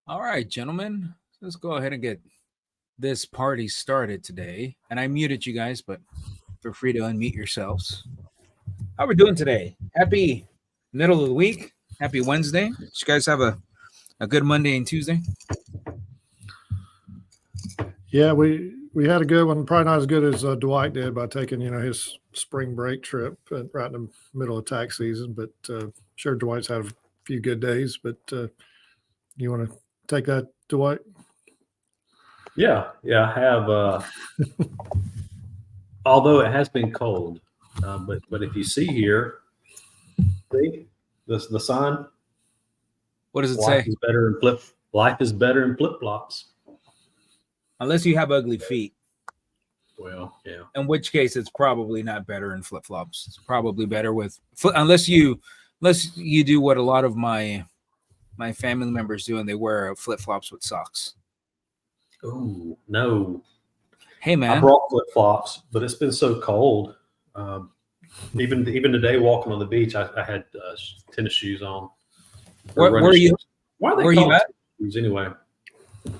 All right, gentlemen, let's go ahead and get this party started today. And I muted you guys, but feel free to unmute yourselves. How we doing today? Happy middle of the week. Happy Wednesday. Did you guys have a good Monday and Tuesday? Yeah, we had a good one. Probably not as good as Dwight did by taking his spring break trip right in the middle of tax season. But sure, Dwight's had a few good days. But you want to take that, Dwight? Yeah, I have. Although it has been cold, but if you see here, see the sign. What does it Life say? is better in flip. Life is better in flip flops. Unless you have ugly feet, Well, yeah. in which case it's probably not better in flip flops. It's probably better with unless you do what a lot of my family members do and they wear flip flops with socks. Oh no. Hey I man, brought flip flops, but it's been so cold. Even today, walking on the beach, I had tennis shoes on. where are you? Why are they where are you called at? tennis shoes anyway?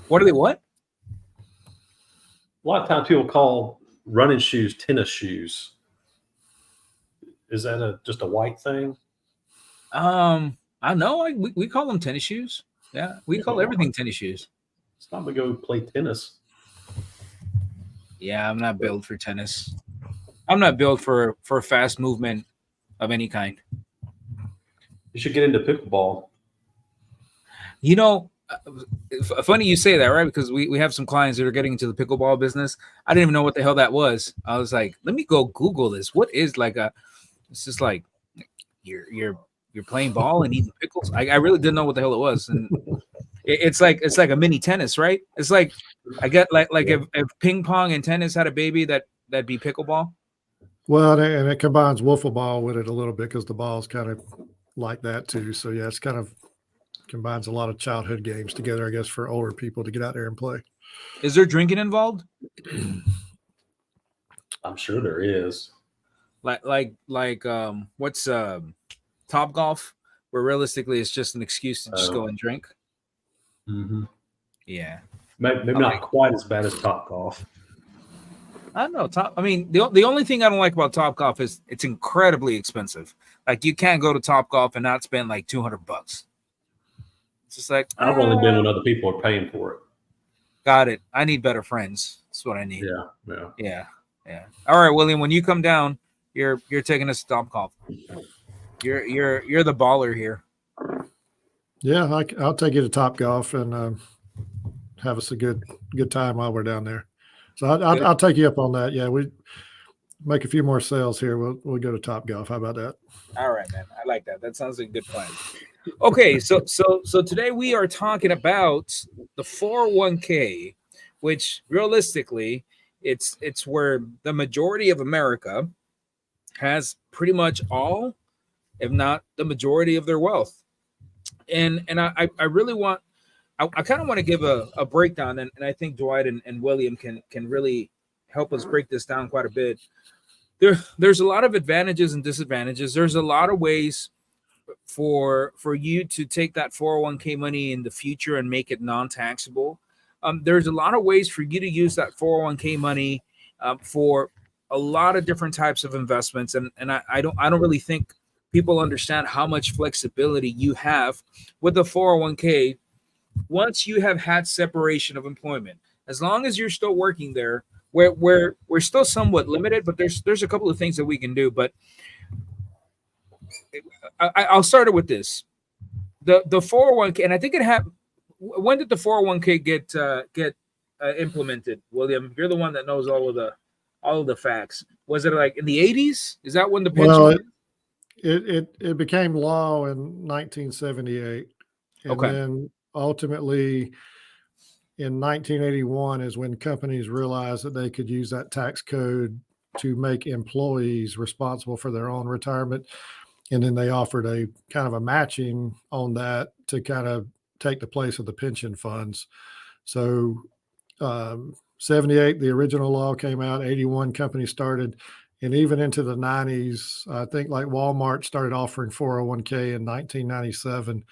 What are they? What? A lot of times people call running shoes tennis shoes. Is that just a white thing? I know. We call them tennis shoes. Yeah, we call everything tennis shoes. It's time to go play tennis. Yeah, I'm not built for tennis. I'm not built for fast movement of any kind. You should get into pickleball. You know, funny you say that, right? Because we have some clients that are getting into the pickleball business. I didn't even know what the hell that was. I was like, let me go Google this. What is like a? It's just like you're playing ball and eating pickles. I really didn't know what the hell it was, and it's like a mini tennis, right? It's like I get like if ping pong and tennis had a baby, that'd be pickleball. Well, and it combines wiffle ball with it a little bit because the ball's kind of like that too. So yeah, it's kind of combines a lot of childhood games together, I guess, for older people to get out there and play. Is there drinking involved? I'm sure there is. What's Top Golf, where realistically it's just an excuse to just go and drink. Mm-hmm. Yeah, Maybe not quite as bad as Top Golf. I don't know. I mean, the only thing I don't like about Top Golf is it's incredibly expensive. Like you can't go to Top Golf and not spend like $200. It's just like I've only been when other people are paying for it. Got it. I need better friends. That's what I need. Yeah. All right, William. When you come down, you're taking us to Top Golf. You're the baller here. Yeah, I'll take you to Top Golf and have us a good time while we're down there. So I'll take you up on that. Yeah, we make a few more sales here. We'll go to Top Golf. How about that? All right, man. I like that. That sounds like a good plan. Okay, so today we are talking about the 401k, which realistically it's where the majority of America has pretty much all, if not the majority of their wealth. And I really want I kind of want to give a breakdown, and I think Dwight and William can really help us break this down quite a bit. There's a lot of advantages and disadvantages. There's a lot of ways for you to take that 401k money in the future and make it non-taxable. There's a lot of ways for you to use that 401k money for a lot of different types of investments, and I don't really think people understand how much flexibility you have with the 401k once you have had separation of employment. As long as you're still working there, we're still somewhat limited, but there's a couple of things that we can do. But I'll start it with this: the 401k, and I think it happened. When did the 401k get implemented, William? You're the one that knows all of the facts. Was it like in the 80s? Is that when the pension? Well, it became law in 1978, and then ultimately in 1981 is when companies realized that they could use that tax code to make employees responsible for their own retirement. And then they offered a kind of a matching on that to kind of take the place of the pension funds. So 78, the original law came out, 81 companies started, and even into the 90s, I think like Walmart started offering 401k in 1997.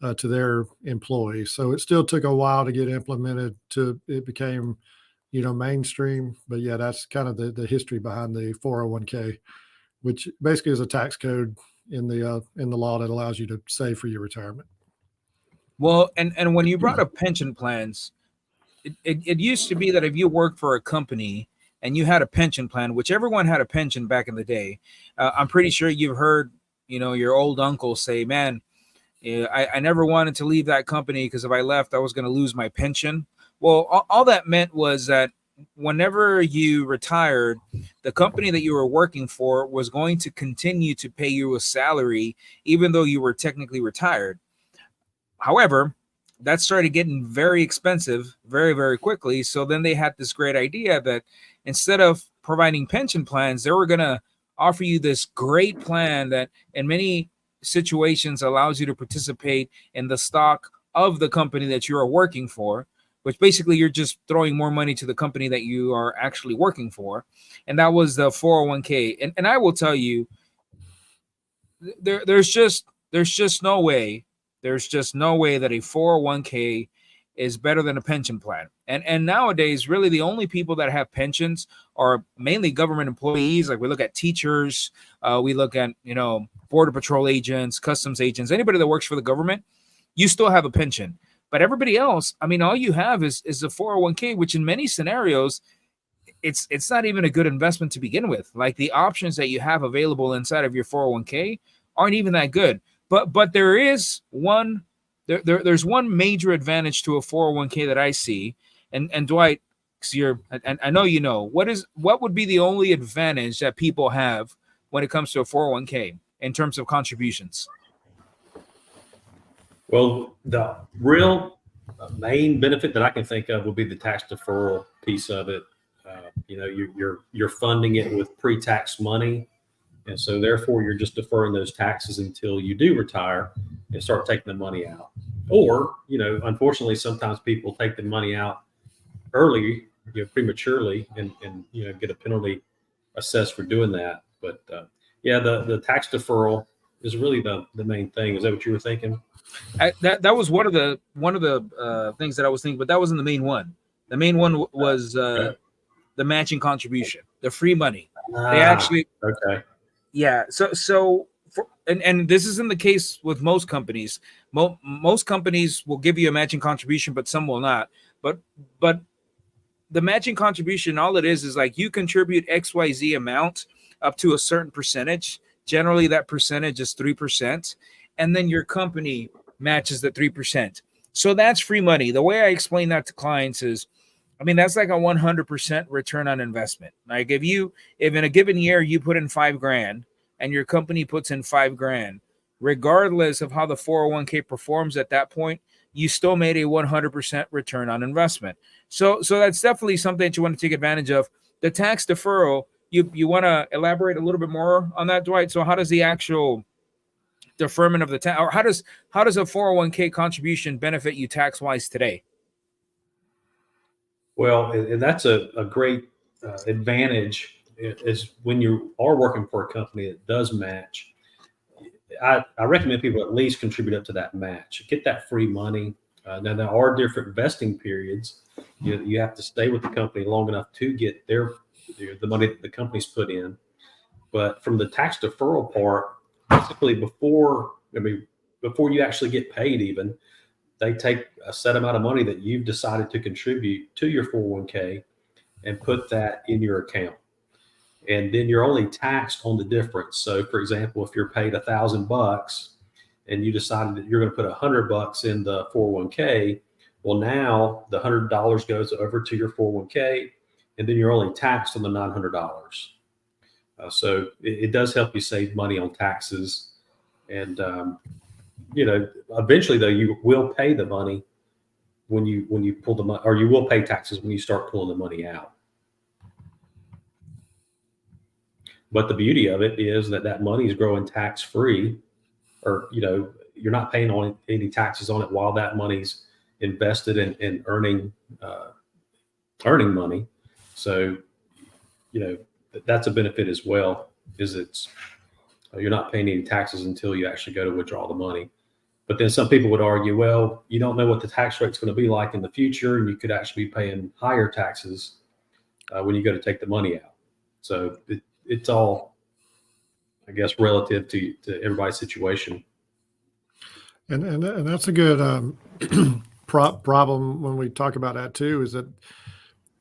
to their employees. So it still took a while to get implemented. It became, mainstream. But yeah, that's kind of the history behind the 401k, which basically is a tax code in the law that allows you to save for your retirement. Well, and when you brought up pension plans, it used to be that if you worked for a company and you had a pension plan, which everyone had a pension back in the day, I'm pretty sure you've heard, your old uncle say, man, I never wanted to leave that company because if I left, I was going to lose my pension. Well, all that meant was that whenever you retired, the company that you were working for was going to continue to pay you a salary, even though you were technically retired. However, that started getting very expensive very, very quickly. So then they had this great idea that instead of providing pension plans, they were going to offer you this great plan that in many situations allows you to participate in the stock of the company that you are working for, which basically you're just throwing more money to the company that you are actually working for. And that was the 401k. And I will tell you, there's just no way. There's just no way that a 401k is better than a pension plan. And nowadays, really the only people that have pensions are mainly government employees. Like we look at teachers, we look at, border patrol agents, customs agents, anybody that works for the government, you still have a pension. But everybody else, I mean, all you have is a 401k, which in many scenarios, it's not even a good investment to begin with. Like the options that you have available inside of your 401k aren't even that good. But there is one there's one major advantage to a 401k that I see. And Dwight, I know what would be the only advantage that people have when it comes to a 401k in terms of contributions? Well, the real main benefit that I can think of would be the tax deferral piece of it. You're funding it with pre-tax money, and so therefore you're just deferring those taxes until you do retire and start taking the money out. Or, unfortunately, sometimes people take the money out early, prematurely, and get a penalty assessed for doing that. But the tax deferral is really the main thing. Is that what you were thinking? That was one of the things that I was thinking, but that wasn't the main one. The main one was the matching contribution, the free money. They actually okay. Yeah. And this isn't the case with most companies. Most companies will give you a matching contribution, but some will not. But the matching contribution, all it is like you contribute XYZ amount up to a certain percentage. Generally, that percentage is 3%, and then your company matches the 3%. So that's free money. The way I explain that to clients is, that's like a 100% return on investment. Like if in a given year you put in $5,000 and your company puts in $5,000, regardless of how the 401k performs at that point, you still made a 100% return on investment. So that's definitely something that you want to take advantage of. The tax deferral, you want to elaborate a little bit more on that, Dwight? So how does the actual deferment of the tax, or how does a 401k contribution benefit you tax-wise today? Well, and that's a great advantage is when you are working for a company that does match. I recommend people at least contribute up to that match. Get that free money. Now, there are different vesting periods. You have to stay with the company long enough to get the money that the company's put in. But from the tax deferral part, basically before you actually get paid even, they take a set amount of money that you've decided to contribute to your 401k and put that in your account. And then you're only taxed on the difference. So for example, if you're paid $1,000 and you decided that you're going to put $100 in the 401k, well, now the $100 goes over to your 401k, and then you're only taxed on the $900. So it does help you save money on taxes. And, eventually though, you will pay the money when you pull the money, or you will pay taxes when you start pulling the money out. But the beauty of it is that money is growing tax free, or, you're not paying on any taxes on it while that money's invested in earning money. So, that's a benefit as well, is you're not paying any taxes until you actually go to withdraw the money. But then some people would argue, well, you don't know what the tax rate's going to be like in the future, and you could actually be paying higher taxes when you go to take the money out. So it's all, I guess, relative to everybody's situation. And that's a good problem when we talk about that too, is that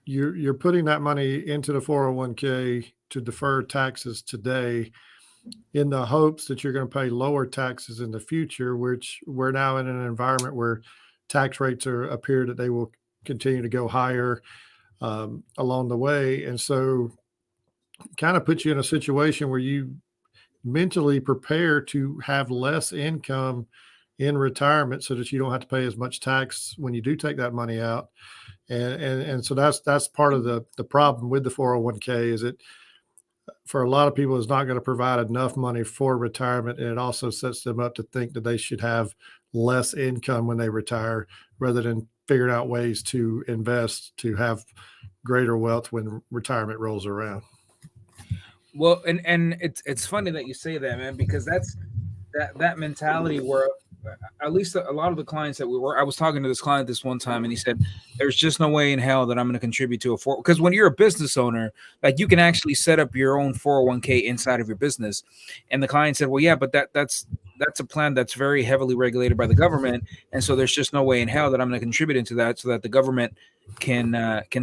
you're putting that money into the 401k to defer taxes today in the hopes that you're going to pay lower taxes in the future, which we're now in an environment where tax rates appear that they will continue to go higher along the way. And so kind of puts you in a situation where you mentally prepare to have less income in retirement so that you don't have to pay as much tax when you do take that money out. And so that's part of the problem with the 401k, is it, for a lot of people, is not going to provide enough money for retirement. And it also sets them up to think that they should have less income when they retire, rather than figuring out ways to invest to have greater wealth when retirement rolls around. Well, and it's funny that you say that, man, because that's that mentality where at least a lot of the clients that I was talking to this client this one time, and he said, there's just no way in hell that I'm going to contribute to because when you're a business owner, like, you can actually set up your own 401k inside of your business. And the client said, well, yeah, but that's a plan that's very heavily regulated by the government. And so there's just no way in hell that I'm going to contribute into that so that the government can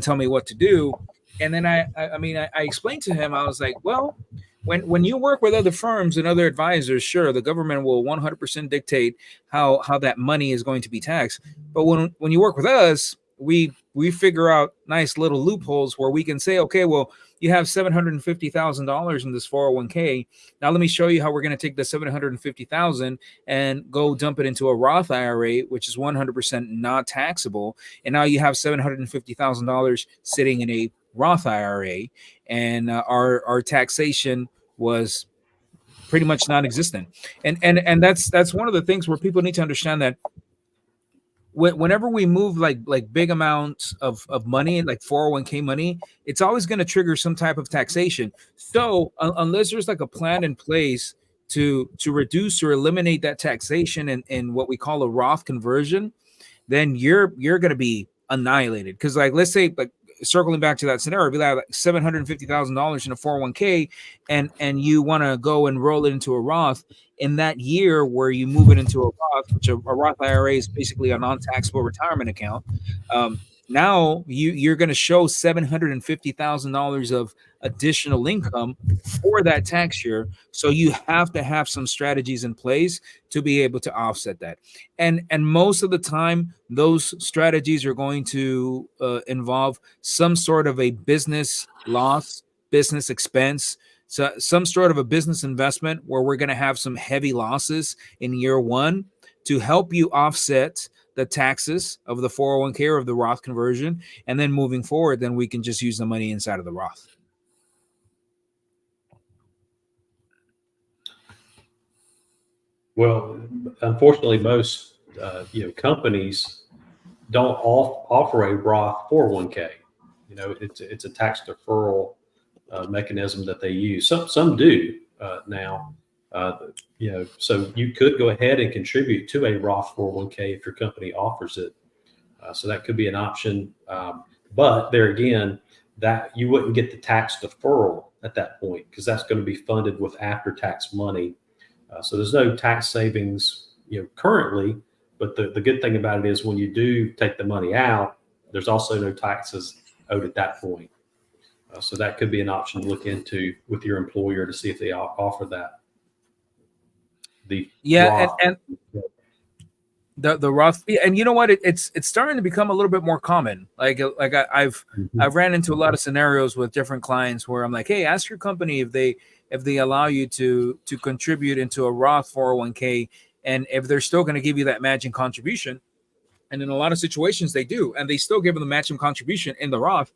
tell me what to do. And then I explained to him, I was like, well, when you work with other firms and other advisors, sure, the government will 100% dictate how that money is going to be taxed. But when you work with us, we figure out nice little loopholes where we can say, okay, well, you have $750,000 in this 401k. Now let me show you how we're going to take the $750,000 and go dump it into a Roth IRA, which is 100% not taxable. And now you have $750,000 sitting in a Roth IRA, and our taxation was pretty much non-existent. And that's one of the things where people need to understand that whenever we move like big amounts of money, like 401k money, it's always going to trigger some type of taxation. So unless there's like a plan in place to reduce or eliminate that taxation in what we call a Roth conversion, then you're going to be annihilated. Because, like, let's say, like, circling back to that scenario, we have like $750,000 in a 401k, and you want to go and roll it into a Roth. In that year where you move it into a Roth, which a Roth IRA is basically a non-taxable retirement account, now you're going to show $750,000 of additional income for that tax year. So you have to have some strategies in place to be able to offset that. And most of the time, those strategies are going to involve some sort of a business loss, business expense, so some sort of a business investment where we're going to have some heavy losses in year one to help you offset the taxes of the 401k or of the Roth conversion. And then moving forward, then we can just use the money inside of the Roth. Well, unfortunately, most companies don't offer a Roth 401k. It's a tax deferral mechanism that they use. Some do now. So you could go ahead and contribute to a Roth 401k if your company offers it. So that could be an option. But there again, that you wouldn't get the tax deferral at that point, because that's going to be funded with after-tax money. So there's no tax savings, currently. But the good thing about it is when you do take the money out, there's also no taxes owed at that point. So that could be an option to look into with your employer to see if they offer that. The Roth, and you know what? It's starting to become a little bit more common. I've ran into a lot of scenarios with different clients where I'm like, hey, ask your company if they allow you to contribute into a Roth 401k, and if they're still going to give you that matching contribution. And in a lot of situations they do, and they still give them the matching contribution in the Roth.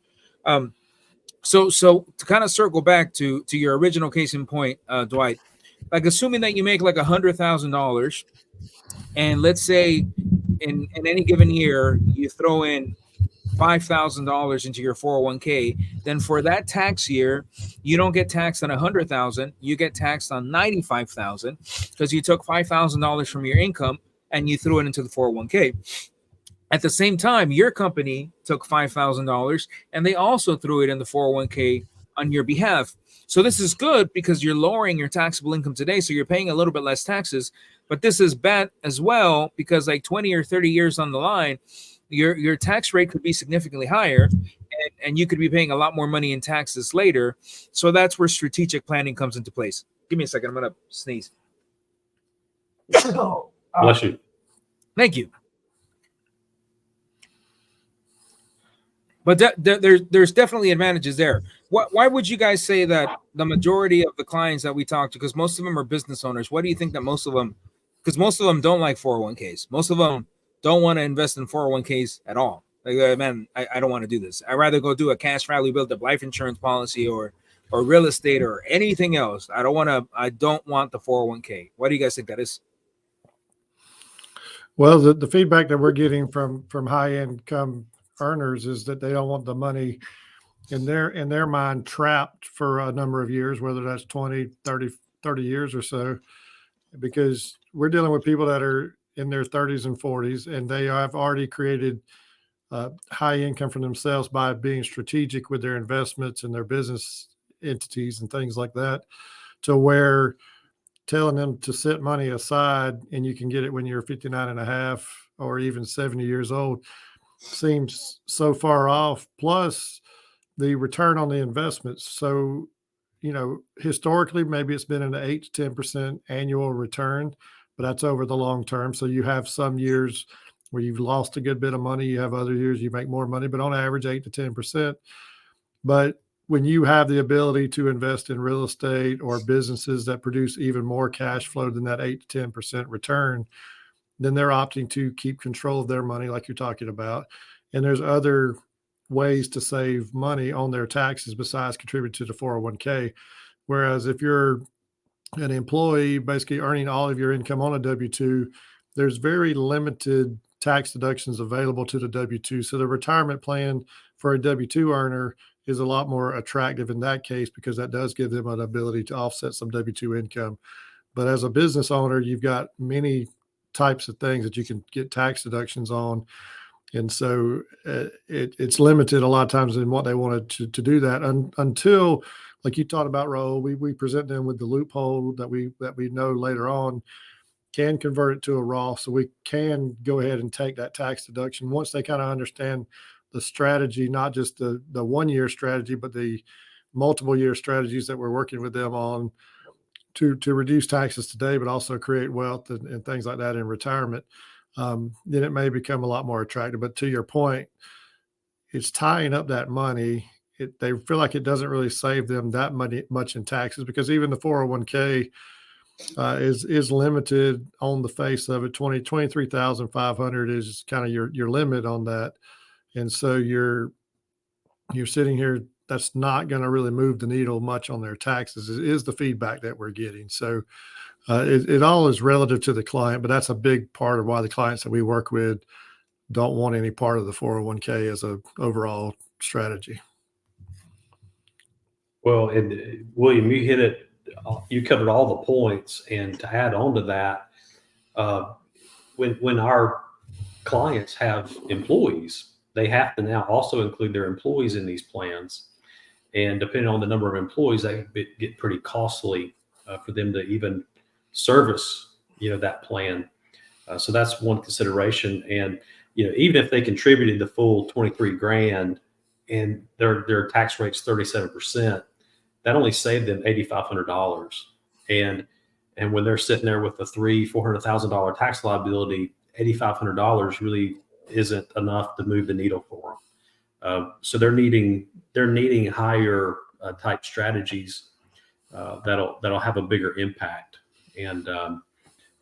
So to kind of circle back to your original case in point, Dwight, like, assuming that you make like $100,000, and let's say in any given year you throw in $5,000 into your 401k, then for that tax year you don't get taxed on $100,000, you get taxed on $95,000 because you took $5,000 from your income and you threw it into the 401k. At the same time, your company took $5,000 and they also threw it in the 401k on your behalf. So this is good because you're lowering your taxable income today, so you're paying a little bit less taxes. But this is bad as well because like 20 or 30 years on the line, your tax rate could be significantly higher, and you could be paying a lot more money in taxes later. So that's where strategic planning comes into place. Give me a second. I'm going to sneeze. Bless you. Thank you. But there's definitely advantages there. Why would you guys say that the majority of the clients that we talk to, because most of them are business owners, what do you think that most of them, because most of them don't like 401ks. Most of them don't want to invest in 401ks at all. Like, man, I don't want to do this. I'd rather go do a cash value built up life insurance policy or real estate or anything else. I don't want the 401k. Why do you guys think that is? Well, the feedback that we're getting from high income earners is that they don't want the money in their mind trapped for a number of years, whether that's 20, 30 years or so, because we're dealing with people that are in their 30s and 40s, and they have already created high income for themselves by being strategic with their investments and their business entities and things like that, to where telling them to set money aside and you can get it when you're 59 and a half or even 70 years old seems so far off. Plus the return on the investments. So, historically, maybe it's been an 8 to 10% annual return, but that's over the long term. So you have some years where you've lost a good bit of money. You have other years you make more money, but on average, 8 to 10%. But when you have the ability to invest in real estate or businesses that produce even more cash flow than that 8 to 10% return, then they're opting to keep control of their money, like you're talking about. And there's other ways to save money on their taxes besides contribute to the 401k. Whereas if you're an employee, basically earning all of your income on a W-2, there's very limited tax deductions available to the W-2. So the retirement plan for a W-2 earner is a lot more attractive in that case because that does give them an ability to offset some W-2 income. But as a business owner, you've got many types of things that you can get tax deductions on. And so it's limited a lot of times in what they wanted to do that until, like you talked about, Raul, we present them with the loophole that we know later on can convert it to a Roth. So we can go ahead and take that tax deduction once they kind of understand the strategy, not just the 1 year strategy, but the multiple year strategies that we're working with them on to reduce taxes today, but also create wealth and things like that in retirement. Then it may become a lot more attractive. But to your point, it's tying up that money. They feel like it doesn't really save them that much in taxes because even the 401k is limited on the face of it. 23,500 is kind of your limit on that. And so you're sitting here, that's not going to really move the needle much on their taxes is the feedback that we're getting. So it all is relative to the client, but that's a big part of why the clients that we work with don't want any part of the 401k as a overall strategy. Well, and William, you hit it. You covered all the points, and to add on to that, when our clients have employees, they have to now also include their employees in these plans. And depending on the number of employees, they get pretty costly for them to even service, that plan. So that's one consideration. And, even if they contributed the full 23 grand and their tax rate's 37%, that only saved them $8,500. And when they're sitting there with a $400,000 tax liability, $8,500 really isn't enough to move the needle for them. So they're needing higher type strategies that'll have a bigger impact. And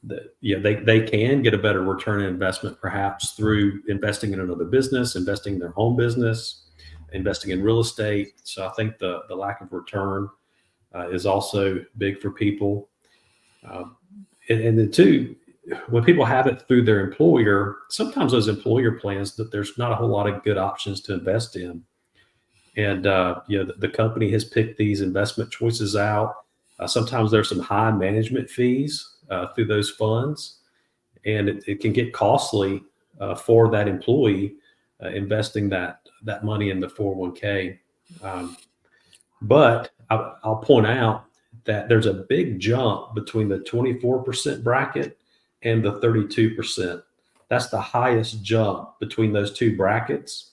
they can get a better return on investment, perhaps through investing in another business, investing in their home business, investing in real estate. So I think the lack of return is also big for people. And then too, when people have it through their employer, sometimes those employer plans that there's not a whole lot of good options to invest in. And, the company has picked these investment choices out. Sometimes there's some high management fees through those funds. and it can get costly for that employee investing that money in the 401k. But I'll point out that there's a big jump between the 24% bracket and the 32%. That's the highest jump between those two brackets.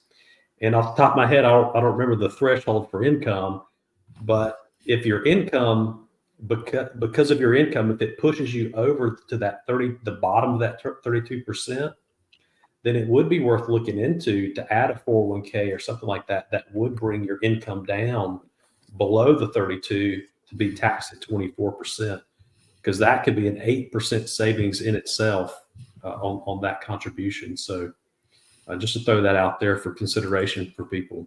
And off the top of my head, I don't remember the threshold for income, but if your income, because of your income, if it pushes you over to that the bottom of that 32%, then it would be worth looking into to add a 401k or something like that would bring your income down below the 32 to be taxed at 24%, because that could be an 8% savings in itself on that contribution. So just to throw that out there for consideration for people.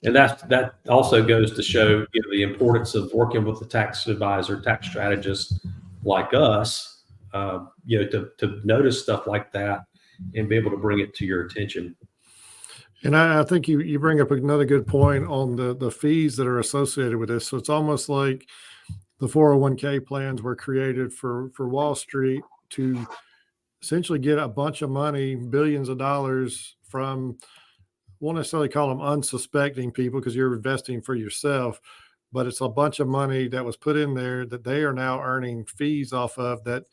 And that also goes to show the importance of working with a tax advisor, tax strategist like us, to notice stuff like that and be able to bring it to your attention. And I think you bring up another good point on the fees that are associated with this. So it's almost like the 401k plans were created for Wall Street to essentially get a bunch of money, billions of dollars from, won't necessarily call them unsuspecting people because you're investing for yourself, but it's a bunch of money that was put in there that they are now earning fees off of, that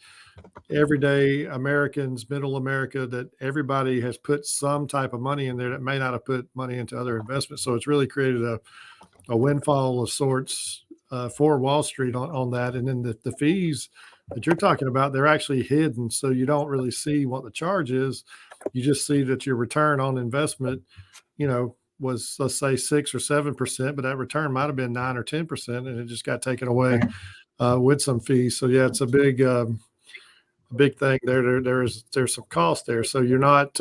everyday Americans, middle America, that everybody has put some type of money in there that may not have put money into other investments. So it's really created a windfall of sorts for Wall Street on that. And then the fees that you're talking about, they're actually hidden. So you don't really see what the charge is. You just see that your return on investment, was, let's say 6 or 7%, but that return might have been 9 or 10%, and it just got taken away with some fees. So yeah, it's a big thing there. There's some cost there. So you're not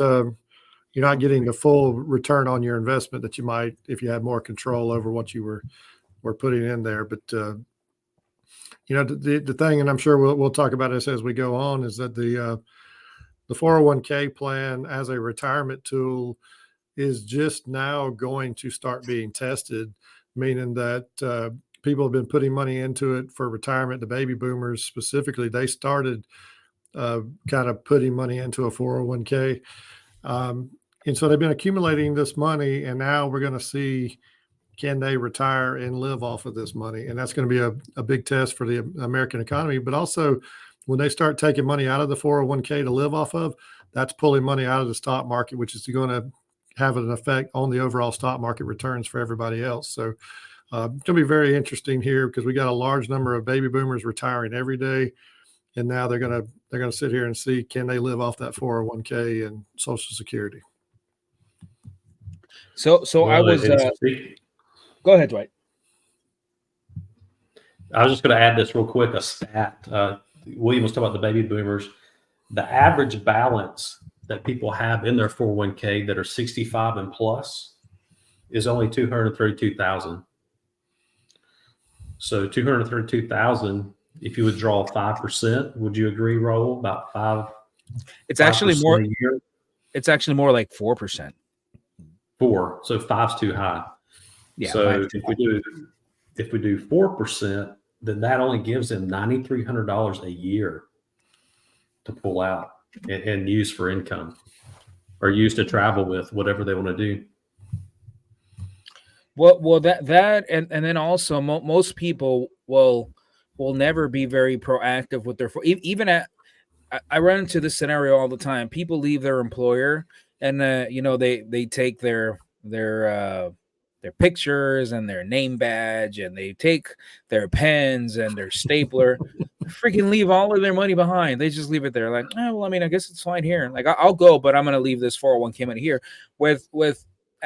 getting the full return on your investment that you might if you had more control over what you were putting in there. But the thing, and I'm sure we'll talk about this as we go on, is that the 401k plan as a retirement tool is just now going to start being tested, meaning that people have been putting money into it for retirement. The baby boomers specifically, they started kind of putting money into a 401k. And so they've been accumulating this money, and now we're going to see, can they retire and live off of this money? And that's going to be a big test for the American economy. But also, when they start taking money out of the 401k to live off of, that's pulling money out of the stock market, which is going to have an effect on the overall stock market returns for everybody else. So it's going to be very interesting here, because we got a large number of baby boomers retiring every day. And now they're going to sit here and see, can they live off that 401k and Social Security? So I was go ahead, Dwight. I was just going to add this real quick, a stat. William was talking about the baby boomers. The average balance that people have in their 401k that are 65 and plus is only $232,000. So $232,000, if you would draw 5%, would you agree, Raul? About 5%? It's actually more. A year? It's actually more like 4%. 4. So 5's too high. Yeah. So if we do 4%, then that only gives them $9,300 a year to pull out and use for income, or use to travel with, whatever they want to do. Well, that and then also most people will never be very proactive with their, even at, I run into this scenario all the time. People leave their employer, and they take their pictures and their name badge, and they take their pens and their stapler, freaking leave all of their money behind. They just leave it there, like, oh, well, I mean, I guess it's fine here. Like, I'll go, but I'm going to leave this 401k money here with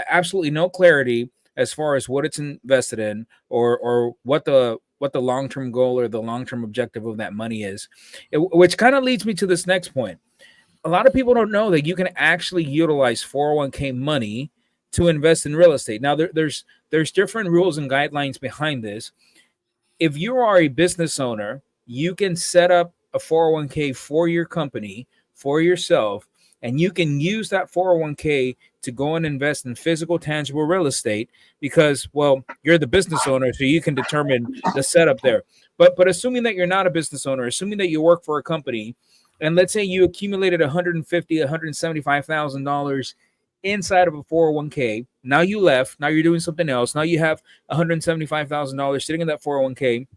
absolutely no clarity as far as what it's invested in, or what the long-term goal or the long-term objective of that money is. Which kind of leads me to this next point. A lot of people don't know that you can actually utilize 401k money to invest in real estate. Now, there's different rules and guidelines behind this. If you are a business owner, you can set up a 401k for your company, for yourself, and you can use that 401k to go and invest in physical, tangible real estate, because, well, you're the business owner, so you can determine the setup there. But assuming that you're not a business owner, assuming that you work for a company, and let's say you accumulated $150,000, $175,000 inside of a 401k. Now you left. Now you're doing something else. Now you have $175,000 sitting in that 401k.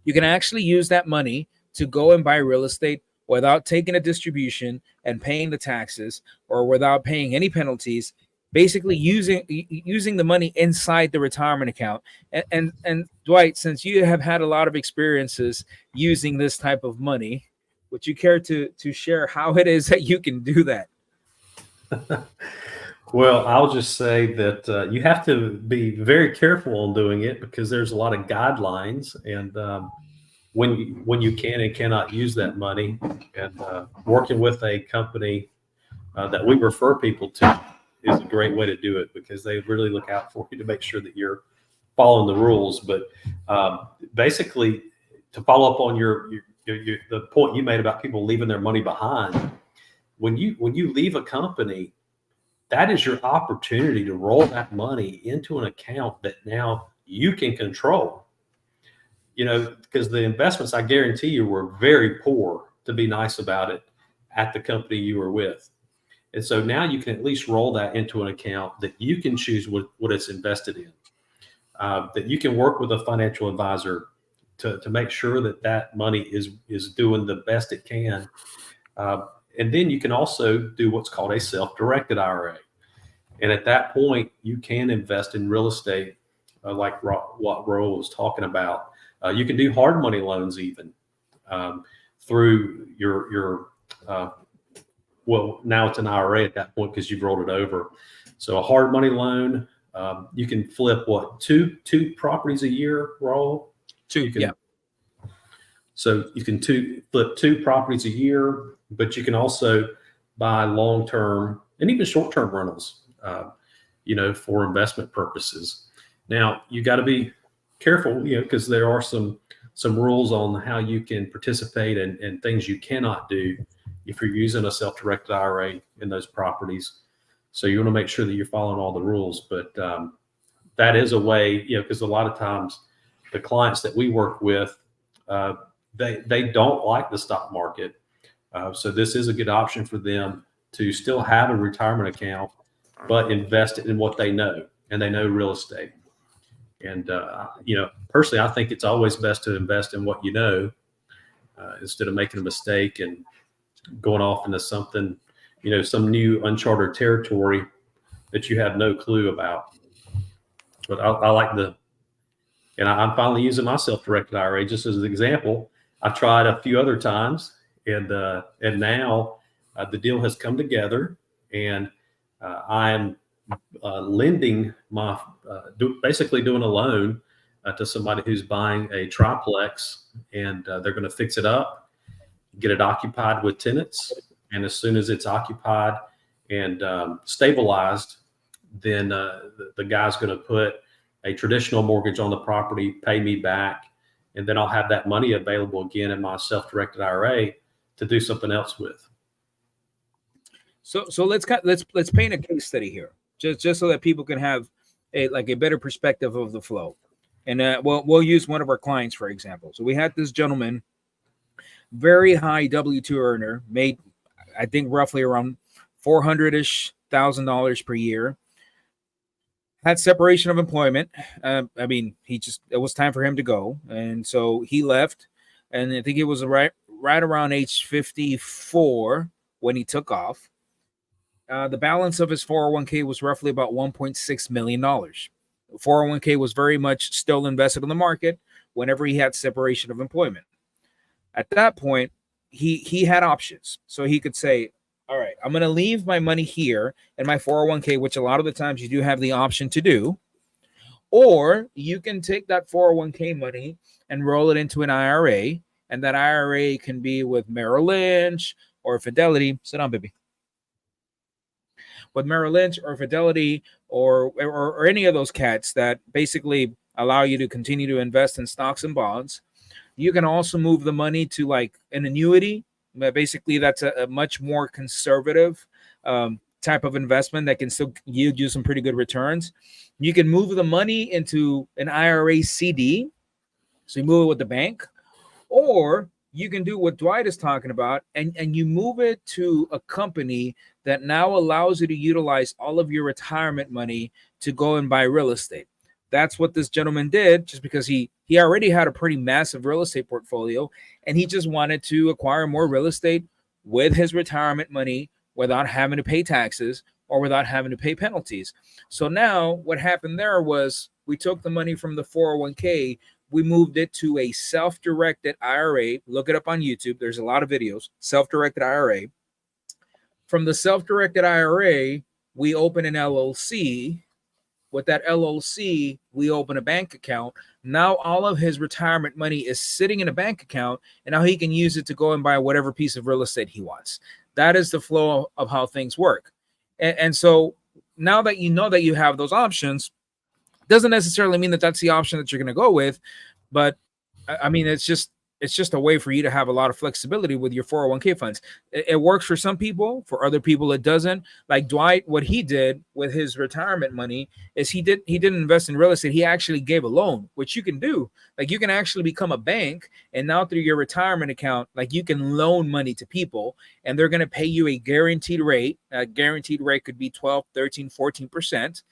You can actually use that money to go and buy real estate without taking a distribution and paying the taxes, or without paying any penalties. Basically, using the money inside the retirement account. And Dwight, since you have had a lot of experiences using this type of money, would you care to share how it is that you can do that? Well, I'll just say that you have to be very careful on doing it, because there's a lot of guidelines, and when you can and cannot use that money. And working with a company that we refer people to is a great way to do it, because they really look out for you to make sure that you're following the rules. But basically, to follow up on the point you made about people leaving their money behind, when you leave a company, that is your opportunity to roll that money into an account that now you can control. Because the investments, I guarantee you, were very poor, to be nice about it, at the company you were with. And so now you can at least roll that into an account that you can choose what it's invested in, that you can work with a financial advisor to make sure that money is doing the best it can. And then you can also do what's called a self-directed IRA. And at that point, you can invest in real estate, like what Roel was talking about. You can do hard money loans even through your well, now it's an IRA at that point, because you've rolled it over. So a hard money loan, you can flip two properties a year, Roel? Yeah. So you can flip 2 properties a year, but you can also buy long-term and even short-term rentals, for investment purposes. Now you got to be careful, because there are some rules on how you can participate and things you cannot do if you're using a self-directed IRA in those properties. So you want to make sure that you're following all the rules. But that is a way, because a lot of times the clients that we work with, they don't like the stock market. So this is a good option for them to still have a retirement account, but invest it in what they know, and they know real estate. And, personally, I think it's always best to invest in what you know, instead of making a mistake and going off into something, some new uncharted territory that you have no clue about. But I like and I'm finally using my self-directed IRA just as an example. I've tried a few other times, and now the deal has come together, and I am lending basically doing a loan to somebody who's buying a triplex, and they're going to fix it up, get it occupied with tenants. And as soon as it's occupied and stabilized, then the guy's going to put a traditional mortgage on the property, pay me back, and then I'll have that money available again in my self-directed IRA to do something else with. So let's paint a case study here, just so that people can have a better perspective of the flow. And we'll use one of our clients, for example. So we had this gentleman, very high W-2 earner, made, I think, roughly around $400,000 per year. Had separation of employment. It was time for him to go. And so he left. And I think it was right around age 54 when he took off. The balance of his 401k was roughly about $1.6 million. 401k was very much still invested in the market whenever he had separation of employment. At that point, he had options. So he could say, all right, I'm going to leave my money here in my 401k, which a lot of the times you do have the option to do. Or you can take that 401k money and roll it into an IRA. And that IRA can be with Merrill Lynch or Fidelity. Sit down, baby. With Merrill Lynch or Fidelity or any of those cats that basically allow you to continue to invest in stocks and bonds. You can also move the money to like an annuity. Basically, that's a much more conservative type of investment that can still yield you some pretty good returns. You can move the money into an IRA CD. So you move it with the bank, or you can do what Dwight is talking about, and you move it to a company that now allows you to utilize all of your retirement money to go and buy real estate. That's what this gentleman did, just because he already had a pretty massive real estate portfolio, and he just wanted to acquire more real estate with his retirement money without having to pay taxes or without having to pay penalties. So now what happened there was we took the money from the 401k, we moved it to a self-directed IRA. Look it up on YouTube. There's a lot of videos. Self-directed IRA. From the self-directed IRA, we open an LLC. With that LLC, we open a bank account. Now all of his retirement money is sitting in a bank account, and now he can use it to go and buy whatever piece of real estate he wants. That is the flow of how things work. And so now that you know that you have those options, doesn't necessarily mean that that's the option that you're going to go with, but I mean, it's just a way for you to have a lot of flexibility with your 401k funds. It works for some people, for other people it doesn't. Like Dwight, what he did with his retirement money is he didn't invest in real estate. He actually gave a loan, which you can do. Like you can actually become a bank, and now through your retirement account, like you can loan money to people, and they're going to pay you a guaranteed rate. A guaranteed rate could be 12, 13, 14%.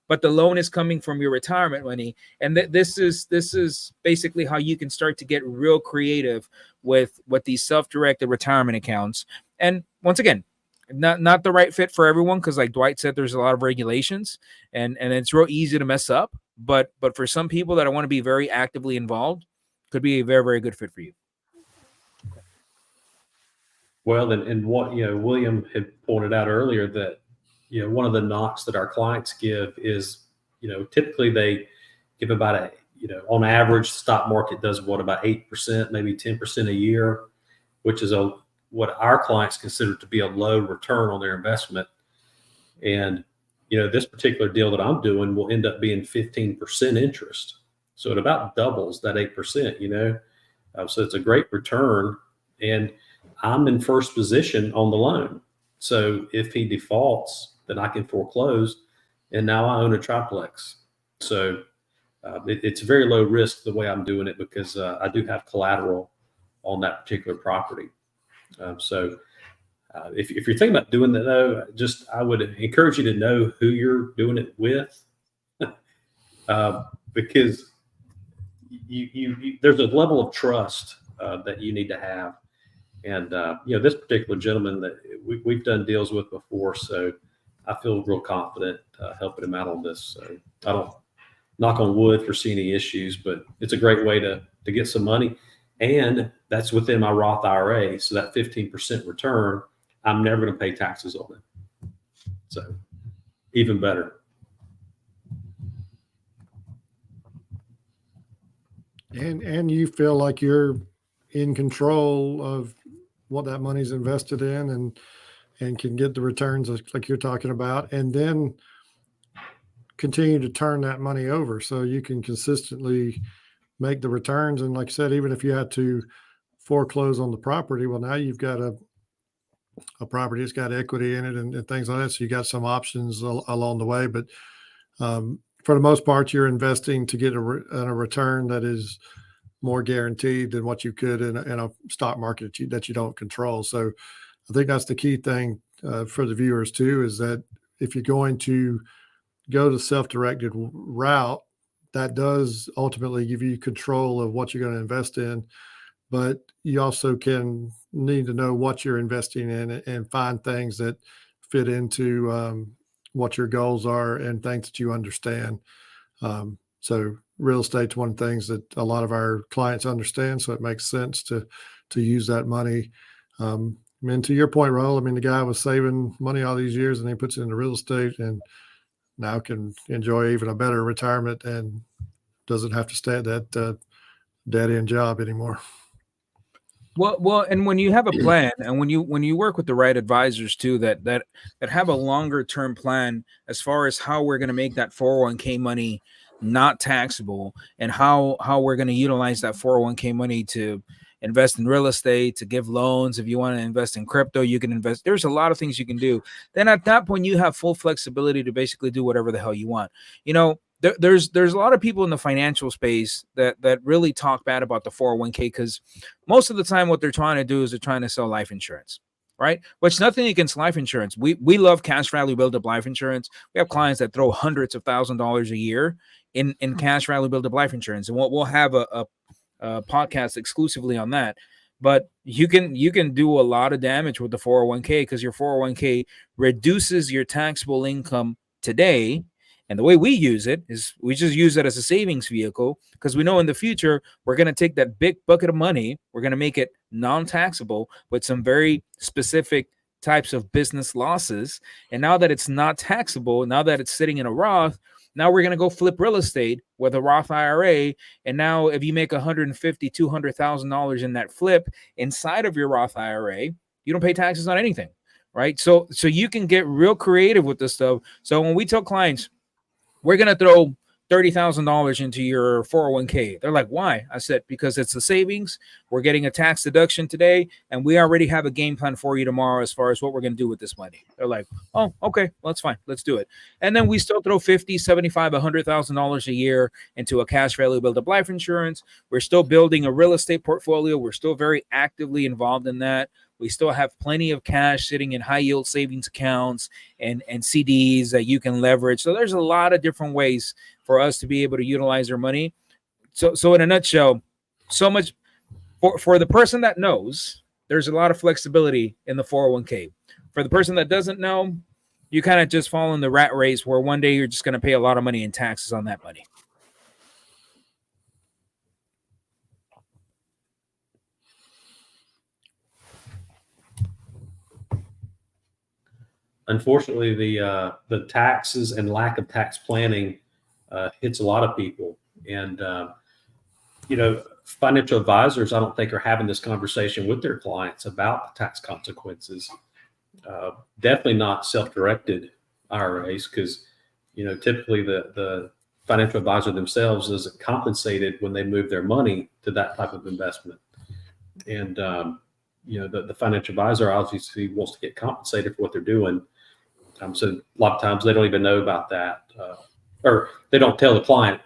But the loan is coming from your retirement money. And this is basically how you can start to get real creative with these self-directed retirement accounts. And once again, not the right fit for everyone, because like Dwight said, there's a lot of regulations and it's real easy to mess up. But for some people that want to be very actively involved, could be a very, very good fit for you. Well, and what, William had pointed out earlier that, one of the knocks that our clients give is, typically they give about on average, stock market does about 8%, maybe 10% a year, which is what our clients consider to be a low return on their investment. And, this particular deal that I'm doing will end up being 15% interest. So it about doubles that 8%, so it's a great return, and I'm in first position on the loan. So if he defaults, then I can foreclose, and now I own a triplex. So it's very low risk the way I'm doing it, because I do have collateral on that particular property. So if you're thinking about doing that, though, I would encourage you to know who you're doing it with, because there's a level of trust that you need to have. And, this particular gentleman that we've done deals with before, so I feel real confident helping him out on this. So I don't knock on wood for seeing any issues, but it's a great way to get some money. And that's within my Roth IRA. So that 15% return, I'm never going to pay taxes on it. So even better. And you feel like you're in control of what that money's invested in, and can get the returns like you're talking about, and then continue to turn that money over so you can consistently make the returns. And like I said, even if you had to foreclose on the property, well, now you've got a property that's got equity in it and things like that. So you got some options along the way. But for the most part, you're investing to get a return that is more guaranteed than what you could in a stock market that you don't control. So I think that's the key thing for the viewers too, is that if you're going to go the self-directed route, that does ultimately give you control of what you're going to invest in, but you also need to know what you're investing in and find things that fit into what your goals are and things that you understand. So real estate's one of the things that a lot of our clients understand, so it makes sense to use that money. And to your point, Raul, I mean, the guy was saving money all these years, and he puts it into real estate, and now can enjoy even a better retirement and doesn't have to stay at that dead-end job anymore. Well, and when you have a plan, and when you work with the right advisors too, that have a longer term plan as far as how we're going to make that 401k money not taxable, and how we're going to utilize that 401k money to invest in real estate, to give loans. If you want to invest in crypto, you can invest. There's a lot of things you can do. Then at that point, you have full flexibility to basically do whatever the hell you want. there's a lot of people in the financial space that really talk bad about the 401k, because most of the time what they're trying to do is they're trying to sell life insurance, right? Which, nothing against life insurance. We love cash value build up life insurance. We have clients that throw hundreds of $1,000s a year in cash value build up life insurance, and we'll have a podcast exclusively on that. But you can do a lot of damage with the 401k, because your 401k reduces your taxable income today. And the way we use it is we just use it as a savings vehicle, because we know in the future we're going to take that big bucket of money, we're going to make it non-taxable with some very specific types of business losses. And now that it's not taxable, now that it's sitting in a Roth, now we're going to go flip real estate with a Roth IRA. And now if you make $150,000, $200,000 in that flip inside of your Roth IRA, you don't pay taxes on anything, right? So you can get real creative with this stuff. So when we tell clients, we're going to throw $30,000 into your 401k. They're like, why? I said, because it's the savings. We're getting a tax deduction today, and we already have a game plan for you tomorrow as far as what we're going to do with this money. They're like, oh, okay, well, that's fine. Let's do it. And then we still throw $50,000, $75,000, $100,000 a year into a cash value build-up life insurance. We're still building a real estate portfolio. We're still very actively involved in that. We still have plenty of cash sitting in high yield savings accounts and CDs that you can leverage. So there's a lot of different ways for us to be able to utilize our money. So in a nutshell, so much for the person that knows, there's a lot of flexibility in the 401k. For the person that doesn't know, you kind of just fall in the rat race where one day you're just going to pay a lot of money in taxes on that money. Unfortunately, the taxes and lack of tax planning hits a lot of people. And, financial advisors, I don't think, are having this conversation with their clients about the tax consequences. Definitely not self-directed IRAs, because, typically the financial advisor themselves isn't compensated when they move their money to that type of investment. And, the financial advisor obviously wants to get compensated for what they're doing. So a lot of times they don't even know about that, or they don't tell the client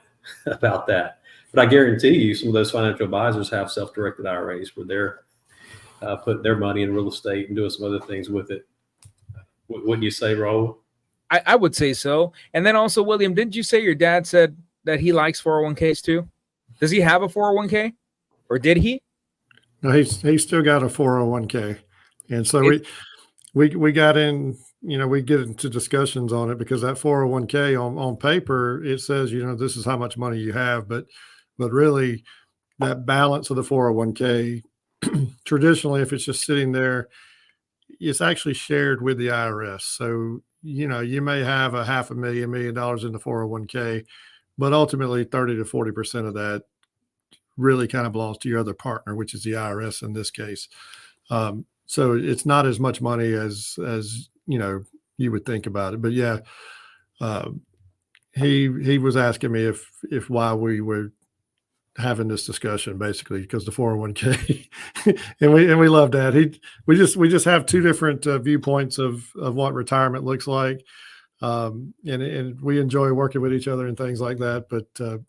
about that. But I guarantee you, some of those financial advisors have self-directed IRAs where they're putting their money in real estate and doing some other things with it. Wouldn't you say, Raul? I would say so. And then also, William, didn't you say your dad said that he likes 401ks too? Does he have a 401k, or did he? No, he's still got a 401k, and so we got in. We get into discussions on it, because that 401k on paper, it says, this is how much money you have, but really that balance of the 401k, traditionally, if it's just sitting there, it's actually shared with the IRS. So, you may have a $500,000, $1 million in the 401k, but ultimately 30 to 40% of that really kind of belongs to your other partner, which is the IRS in this case. So it's not as much money as you would think about it. But yeah, he was asking me if why we were having this discussion, basically because the 401k, and we love that. We just have two different viewpoints of what retirement looks like, and we enjoy working with each other and things like that. But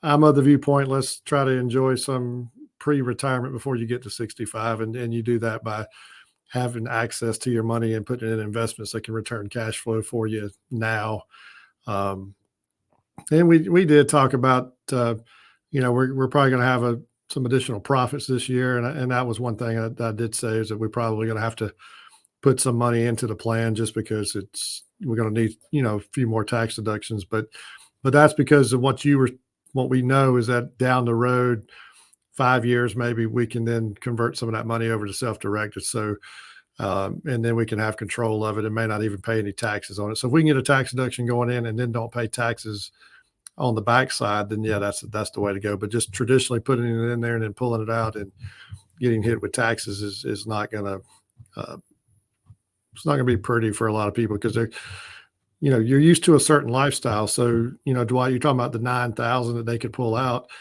I'm of the viewpoint, let's try to enjoy some pre-retirement before you get to 65. And you do that by having access to your money and putting it in investments that can return cash flow for you now. And we did talk about, we're probably going to have some additional profits this year. And that was one thing I did say, is that we're probably going to have to put some money into the plan, just because we're going to need, a few more tax deductions. But that's because of what we know is that down the road, 5 years, maybe we can then convert some of that money over to self-directed. So, and then we can have control of it and may not even pay any taxes on it. So if we can get a tax deduction going in and then don't pay taxes on the backside, then yeah, that's the way to go. But just traditionally putting it in there and then pulling it out and getting hit with taxes is not going to, it's not going to be pretty for a lot of people, because they're, you're used to a certain lifestyle. So, Dwight, you're talking about the 9,000 that they could pull out.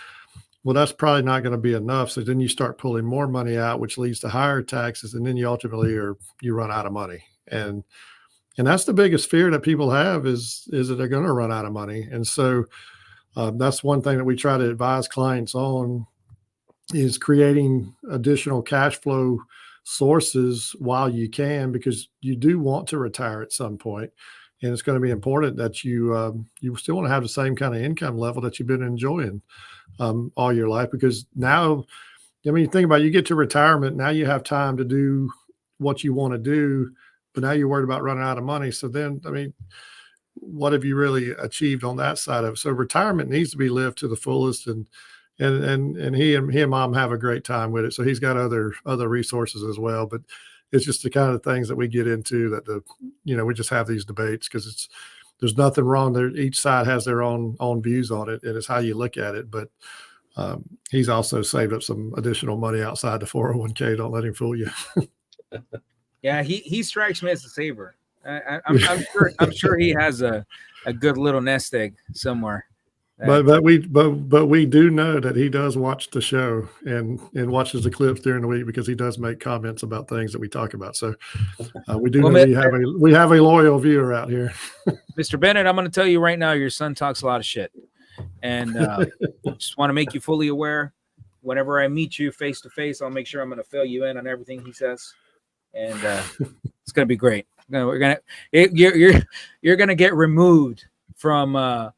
Well, that's probably not going to be enough. So then you start pulling more money out, which leads to higher taxes. And then you ultimately you run out of money. And And that's the biggest fear that people have is that they're going to run out of money. And so that's one thing that we try to advise clients on is creating additional cash flow sources while you can, because you do want to retire at some point. And it's going to be important that you still want to have the same kind of income level that you've been enjoying all your life. Because now, I mean, think about it, you get to retirement, now you have time to do what you want to do, but now you're worried about running out of money. So then, I mean, what have you really achieved on that side of it? So retirement needs to be lived to the fullest, and he and mom have a great time with it. So he's got other resources as well, but it's just the kind of things that we get into that we just have these debates because there's nothing wrong there. Each side has their own views on it, and it's how you look at it. But he's also saved up some additional money outside the 401k. Don't let him fool you. Yeah, he strikes me as a saver. I'm sure he has a good little nest egg somewhere. But we do know that he does watch the show and watches the clips during the week, because he does make comments about things that we talk about. So we do know we have a loyal viewer out here. Mr. Bennett, I'm going to tell you right now, your son talks a lot of shit, and just want to make you fully aware. Whenever I meet you face to face, I'll make sure I'm going to fill you in on everything he says, and it's going to be great. You're going to get removed from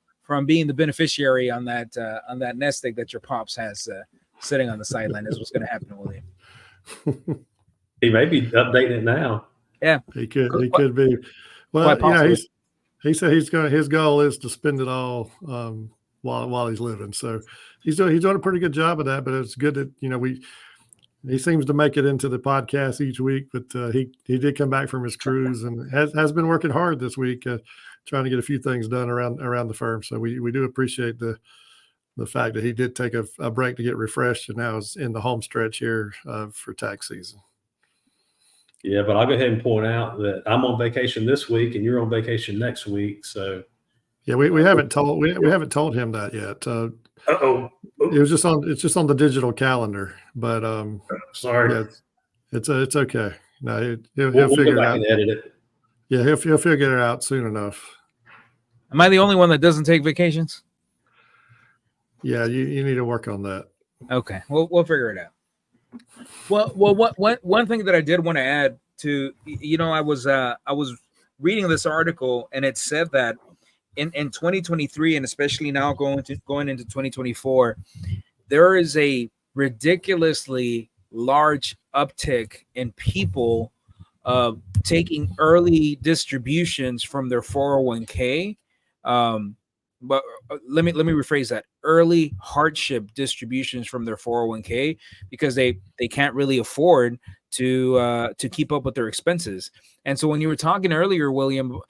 being the beneficiary on that nest egg that your pops has sitting on the sideline. Is what's going to happen, William. He may be updating it now. Yeah, he could be. Well, yeah, he said his goal is to spend it all while he's living. So he's doing a pretty good job of that. But it's good that he seems to make it into the podcast each week. But he did come back from his cruise and has been working hard this week, trying to get a few things done around the firm. So we do appreciate the fact that he did take a break to get refreshed, and now is in the home stretch here for tax season. Yeah, but I'll go ahead and point out that I'm on vacation this week and you're on vacation next week. So yeah, we haven't told him that yet. It's just on the digital calendar, but sorry. Yeah, it's okay. No, he'll figure it out. And edit it. Yeah, he'll figure it out soon enough. Am I the only one that doesn't take vacations? Yeah, you need to work on that. Okay, we'll figure it out. Well, one thing that I did want to add to, I was reading this article, and it said that in 2023, and especially now going into 2024, there is a ridiculously large uptick in people taking early distributions from their 401k. But let me rephrase that: early hardship distributions from their 401k, because they can't really afford to keep up with their expenses. And so when you were talking earlier, William,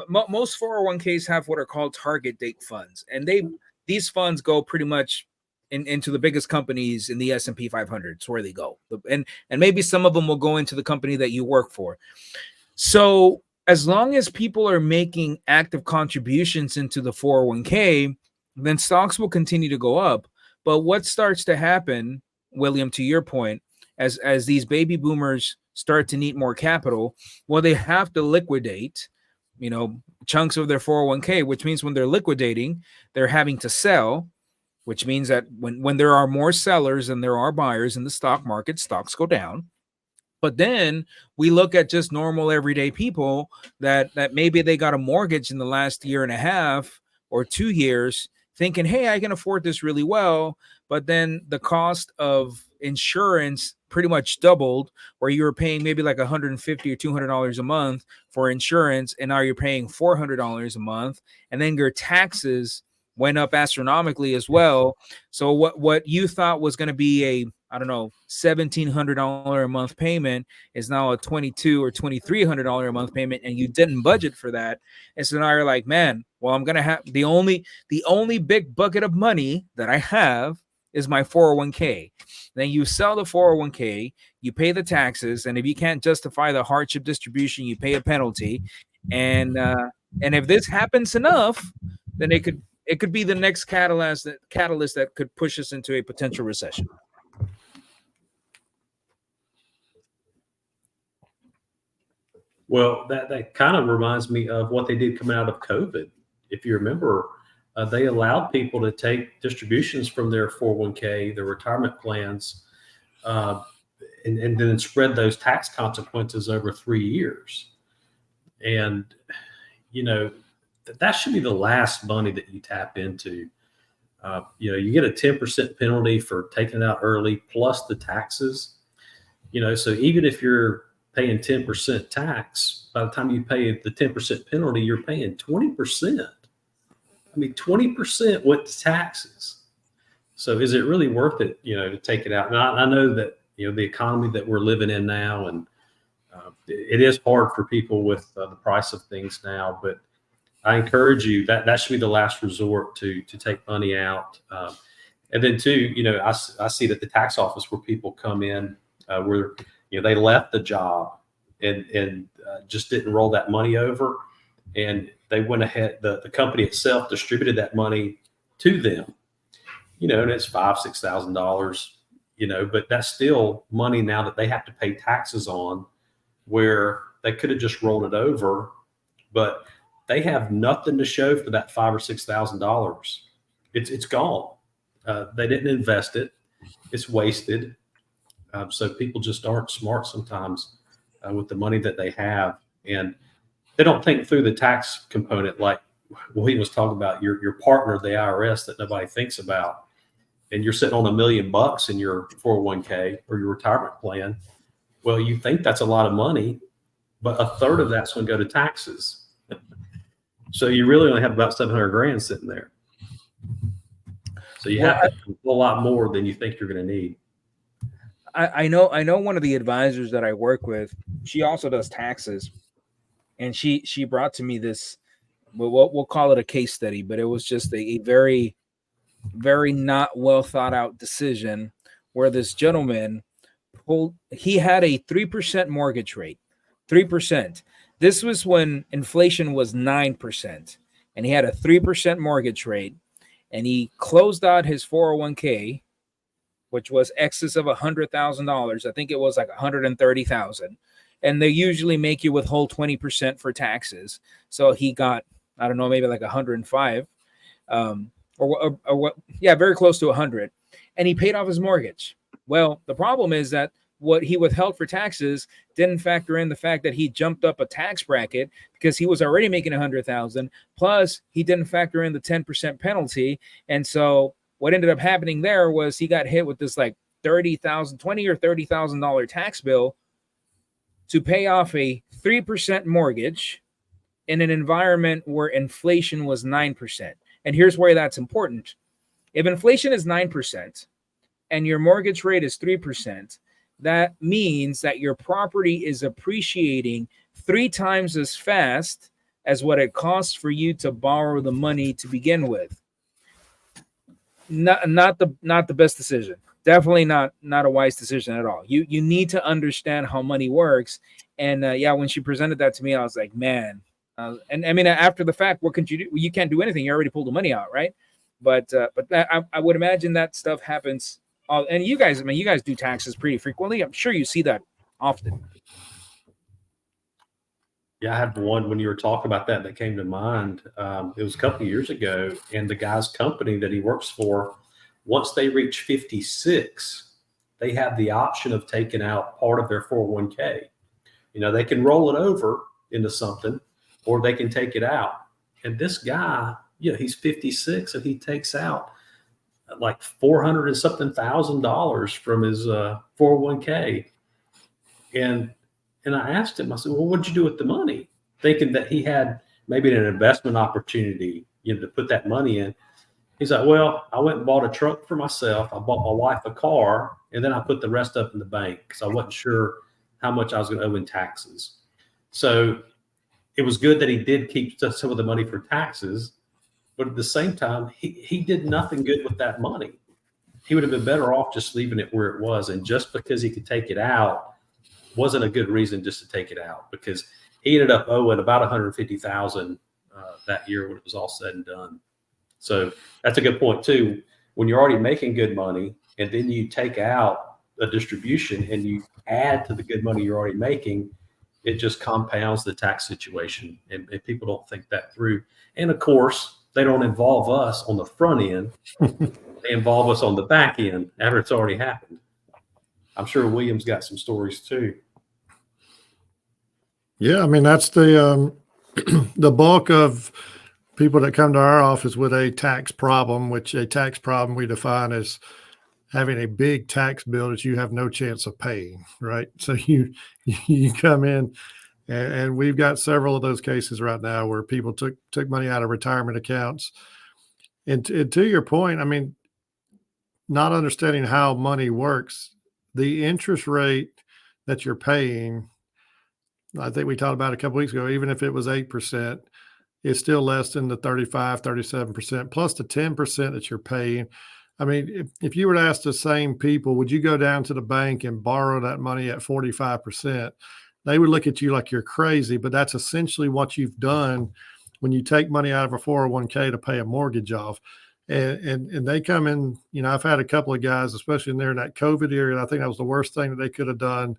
most 401ks have what are called target date funds, and these funds go pretty much into the biggest companies in the S&P 500. It's where they go, and maybe some of them will go into the company that you work for. So as long as people are making active contributions into the 401k, then stocks will continue to go up. But what starts to happen, William, to your point, as these baby boomers start to need more capital, well, they have to liquidate, chunks of their 401k, which means when they're liquidating, they're having to sell, which means that when there are more sellers than there are buyers in the stock market, stocks go down. But then we look at just normal everyday people that maybe they got a mortgage in the last year and a half or 2 years, thinking, hey, I can afford this really well. But then the cost of insurance pretty much doubled, where you were paying maybe like $150 or $200 a month for insurance, and now you're paying $400 a month. And then your taxes went up astronomically as well. So what you thought was going to be $1,700 a month payment is now a $2,200 or $2,300 a month payment, and you didn't budget for that. And so now you're like, man, well, I'm gonna have the only big bucket of money that I have is my 401k. Then you sell the 401k, you pay the taxes, and if you can't justify the hardship distribution, you pay a penalty. And if this happens enough, then it could be the next catalyst that could push us into a potential recession. Well, that kind of reminds me of what they did coming out of COVID. If you remember, they allowed people to take distributions from their 401k, their retirement plans, uh, and then spread those tax consequences over 3 years. And, that should be the last money that you tap into. You get a 10% penalty for taking it out early plus the taxes. So even if you're paying 10% tax, by the time you pay the 10% penalty, you're paying 20%. I mean, 20% went to taxes. So is it really worth it, to take it out? And I know that, the economy that we're living in now, and it is hard for people with the price of things now, but I encourage you that should be the last resort to take money out. And then too, I see that the tax office where people come in, where, they left the job and just didn't roll that money over. And they went ahead, the company itself distributed that money to them, and it's $5,000-$6,000, but that's still money now that they have to pay taxes on, where they could have just rolled it over, but they have nothing to show for that $5,000 or $6,000. It's gone. They didn't invest it. It's wasted. So people just aren't smart sometimes with the money that they have, and they don't think through the tax component, like William was talking about, your partner, the IRS, that nobody thinks about. And you're sitting on $1 million in your 401k or your retirement plan. Well, you think that's a lot of money, but a third of that's going to go to taxes. So you really only have about 700 grand sitting there. So you have to do a lot more than you think you're going to need. I know one of the advisors that I work with, she also does taxes, and she brought to me this, we'll call it a case study, but it was just a very, very not well thought out decision where this gentleman he had a 3% mortgage rate, 3%. This was when inflation was 9%, and he had a 3% mortgage rate, and he closed out his 401k, which was excess of $100,000. I think it was like $130,000. And they usually make you withhold 20% for taxes. So he got, I don't know, maybe like 105, very close to 100. And he paid off his mortgage. Well, the problem is that what he withheld for taxes didn't factor in the fact that he jumped up a tax bracket because he was already making 100,000. Plus, he didn't factor in the 10% penalty. And so what ended up happening there was he got hit with this like $20,000 or $30,000 tax bill to pay off a 3% mortgage in an environment where inflation was 9%. And here's where that's important. If inflation is 9% and your mortgage rate is 3%, that means that your property is appreciating 3 times as fast as what it costs for you to borrow the money to begin with. Not the best decision. Definitely not a wise decision at all. You need to understand how money works. And when she presented that to me, I was like, man. And I mean, after the fact, what can you do? You can't do anything. You already pulled the money out, right? But I would imagine that stuff happens. And you guys, you guys do taxes pretty frequently. I'm sure you see that often. Yeah, I had one when you were talking about that came to mind. It was a couple of years ago, and the guy's company that he works for, once they reach 56, they have the option of taking out part of their 401k. They can roll it over into something, or they can take it out. And this guy, he's 56, and he takes out like $400 and something thousand from his 401k. And I asked him, I said, well, what'd you do with the money? Thinking that he had maybe an investment opportunity, to put that money in. He's like, well, I went and bought a truck for myself. I bought my wife a car, and then I put the rest up in the bank because I wasn't sure how much I was going to owe in taxes. So it was good that he did keep some of the money for taxes, but at the same time, he did nothing good with that money. He would have been better off just leaving it where it was. And just because he could take it out wasn't a good reason just to take it out, because he ended up owing about $150,000 that year when it was all said and done. So that's a good point too. When you're already making good money and then you take out a distribution and you add to the good money you're already making, it just compounds the tax situation, and people don't think that through. And of course, they don't involve us on the front end. They involve us on the back end after it's already happened. I'm sure William's got some stories too. Yeah, I mean, that's the the bulk of people that come to our office with a tax problem, which a tax problem we define as having a big tax bill that you have no chance of paying, right? So you come in, and we've got several of those cases right now where people took money out of retirement accounts. And to your point, I mean, not understanding how money works, the interest rate that you're paying, I think we talked about a couple weeks ago, even if it was 8%, it's still less than the 35, 37%, plus the 10% that you're paying. I mean, if you were to ask the same people, would you go down to the bank and borrow that money at 45%? They would look at you like you're crazy, but that's essentially what you've done when you take money out of a 401k to pay a mortgage off. And they come in, you know, I've had a couple of guys, especially in there in that COVID era, I think that was the worst thing that they could have done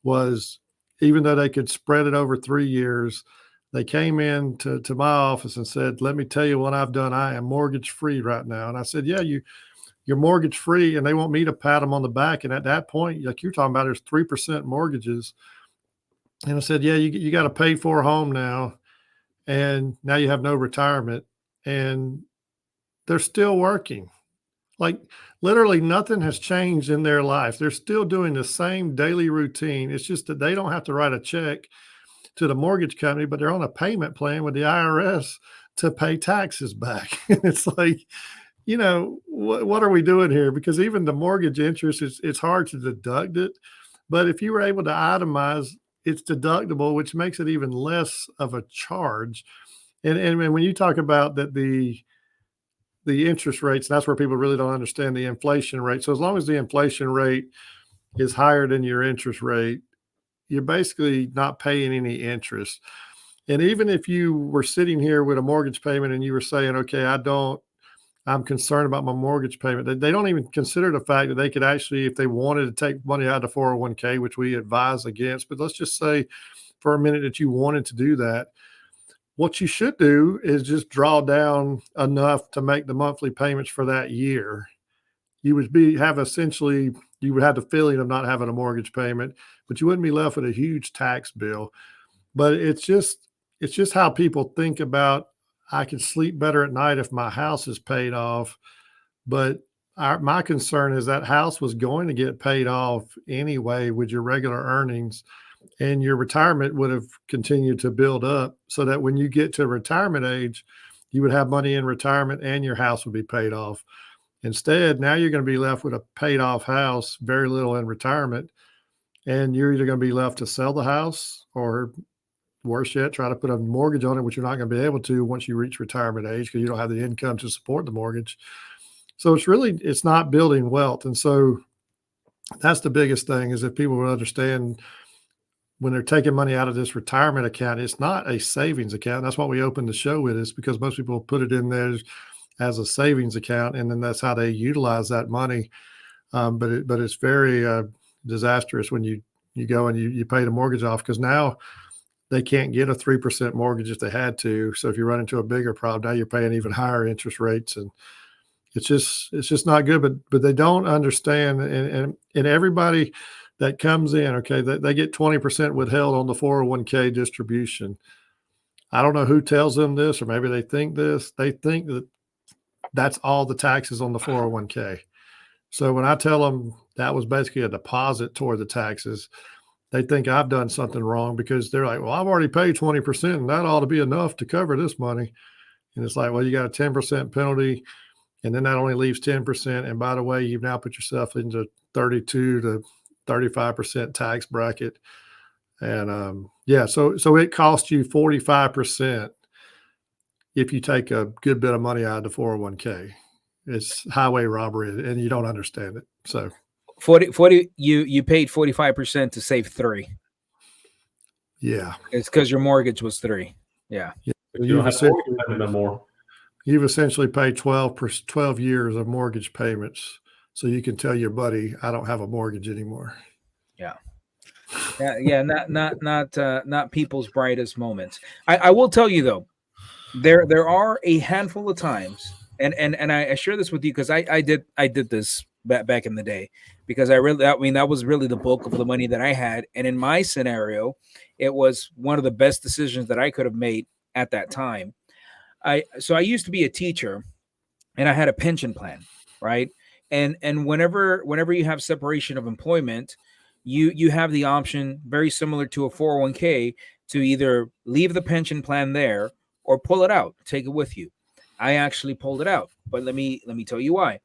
was, even though they could spread it over 3 years, they came in to my office and said, let me tell you what I've done. I am mortgage free right now. And I said, yeah, you're mortgage free. And they want me to pat them on the back. And at that point, like you're talking about, there's 3% mortgages. And I said, yeah, you got a paid for home now. And now you have no retirement. And they're still working. Like literally nothing has changed in their life. They're still doing the same daily routine. It's just that they don't have to write a check to the mortgage company, but they're on a payment plan with the IRS to pay taxes back. It's like, you know, what are we doing here? Because even the mortgage interest, it's hard to deduct it. But if you were able to itemize, it's deductible, which makes it even less of a charge. And when you talk about that, the interest rates, that's where people really don't understand the inflation rate. So as long as the inflation rate is higher than your interest rate, you're basically not paying any interest. And even if you were sitting here with a mortgage payment and you were saying, okay, I'm concerned about my mortgage payment, they don't even consider the fact that they could actually, if they wanted to take money out of 401k, which we advise against, but let's just say for a minute that you wanted to do that, what you should do is just draw down enough to make the monthly payments for that year. You would you would have the feeling of not having a mortgage payment, but you wouldn't be left with a huge tax bill. But it's just how people think about, I can sleep better at night if my house is paid off. But my concern is that house was going to get paid off anyway with your regular earnings, and your retirement would have continued to build up so that when you get to retirement age, you would have money in retirement and your house would be paid off. Instead, now you're going to be left with a paid off house, very little in retirement, and you're either going to be left to sell the house or, worse yet, try to put a mortgage on it, which you're not going to be able to once you reach retirement age because you don't have the income to support the mortgage. So it's not building wealth. And so that's the biggest thing, is if people would understand, when they're taking money out of this retirement account, it's not a savings account. That's what we opened the show with, is because most people put it in there as a savings account, and then that's how they utilize that money. But it's very disastrous when you go and you pay the mortgage off, because now they can't get a 3% mortgage if they had to. So if you run into a bigger problem, now you're paying even higher interest rates, and it's just not good. But they don't understand, and everybody that comes in, okay, they get 20% withheld on the 401k distribution. I don't know who tells them this, or maybe they think this. They think that that's all the taxes on the 401k. So when I tell them that was basically a deposit toward the taxes, they think I've done something wrong, because they're like, well, I've already paid 20% and that ought to be enough to cover this money. And it's like, well, you got a 10% penalty, and then that only leaves 10%. And by the way, you've now put yourself into 32 to 35% tax bracket. And so it costs you 45% if you take a good bit of money out of the 401k. It's highway robbery, and you don't understand it. So 40 you paid 45% to save 3. Yeah. It's because your mortgage was 3. Yeah. But you don't have mortgage payment no more. You've essentially paid 12 years of mortgage payments. So you can tell your buddy, I don't have a mortgage anymore. Yeah. Yeah, not people's brightest moments. I will tell you though, there are a handful of times, and I share this with you because I did this back in the day, because I mean that was really the bulk of the money that I had, and in my scenario, it was one of the best decisions that I could have made at that time. I used to be a teacher, and I had a pension plan, right? And whenever you have separation of employment, you have the option, very similar to a 401k, to either leave the pension plan there or pull it out, take it with you. I actually pulled it out, but let me tell you why.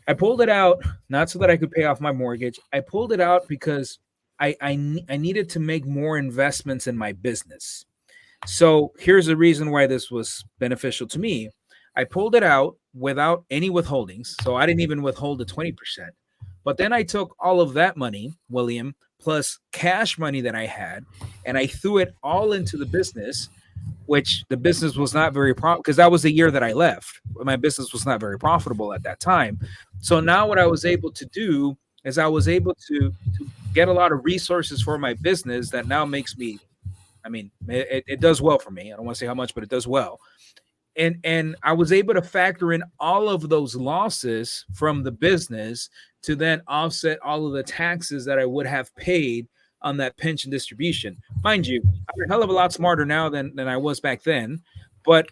I pulled it out not so that I could pay off my mortgage. I pulled it out because I needed to make more investments in my business. So here's the reason why this was beneficial to me. I pulled it out without any withholdings. So I didn't even withhold the 20%. But then I took all of that money, William, plus cash money that I had, and I threw it all into the business, which the business was not very profitable, because that was the year that I left. My business was not very profitable at that time. So now what I was able to do is I was able to get a lot of resources for my business that now makes me, I mean, it does well for me. I don't want to say how much, but it does well. And I was able to factor in all of those losses from the business to then offset all of the taxes that I would have paid on that pension distribution. Mind you, I'm a hell of a lot smarter now than I was back then. But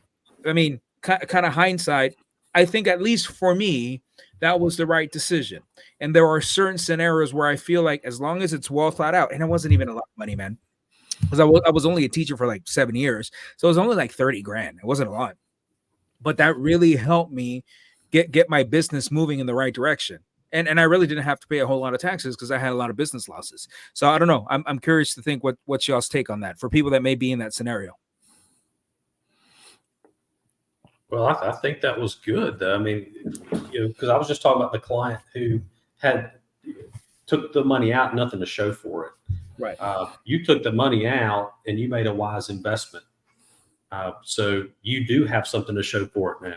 I mean, kind of hindsight, I think at least for me, that was the right decision. And there are certain scenarios where I feel like as long as it's well thought out, and it wasn't even a lot of money, man, because I was only a teacher for like 7 years. So it was only like 30 grand. It wasn't a lot, but that really helped me get my business moving in the right direction. And I really didn't have to pay a whole lot of taxes because I had a lot of business losses. So I don't know. I'm curious to think what's y'all's take on that for people that may be in that scenario. Well, I think that was good. I mean, because I was just talking about the client who took the money out, nothing to show for it. Right. You took the money out and you made a wise investment. So you do have something to show for it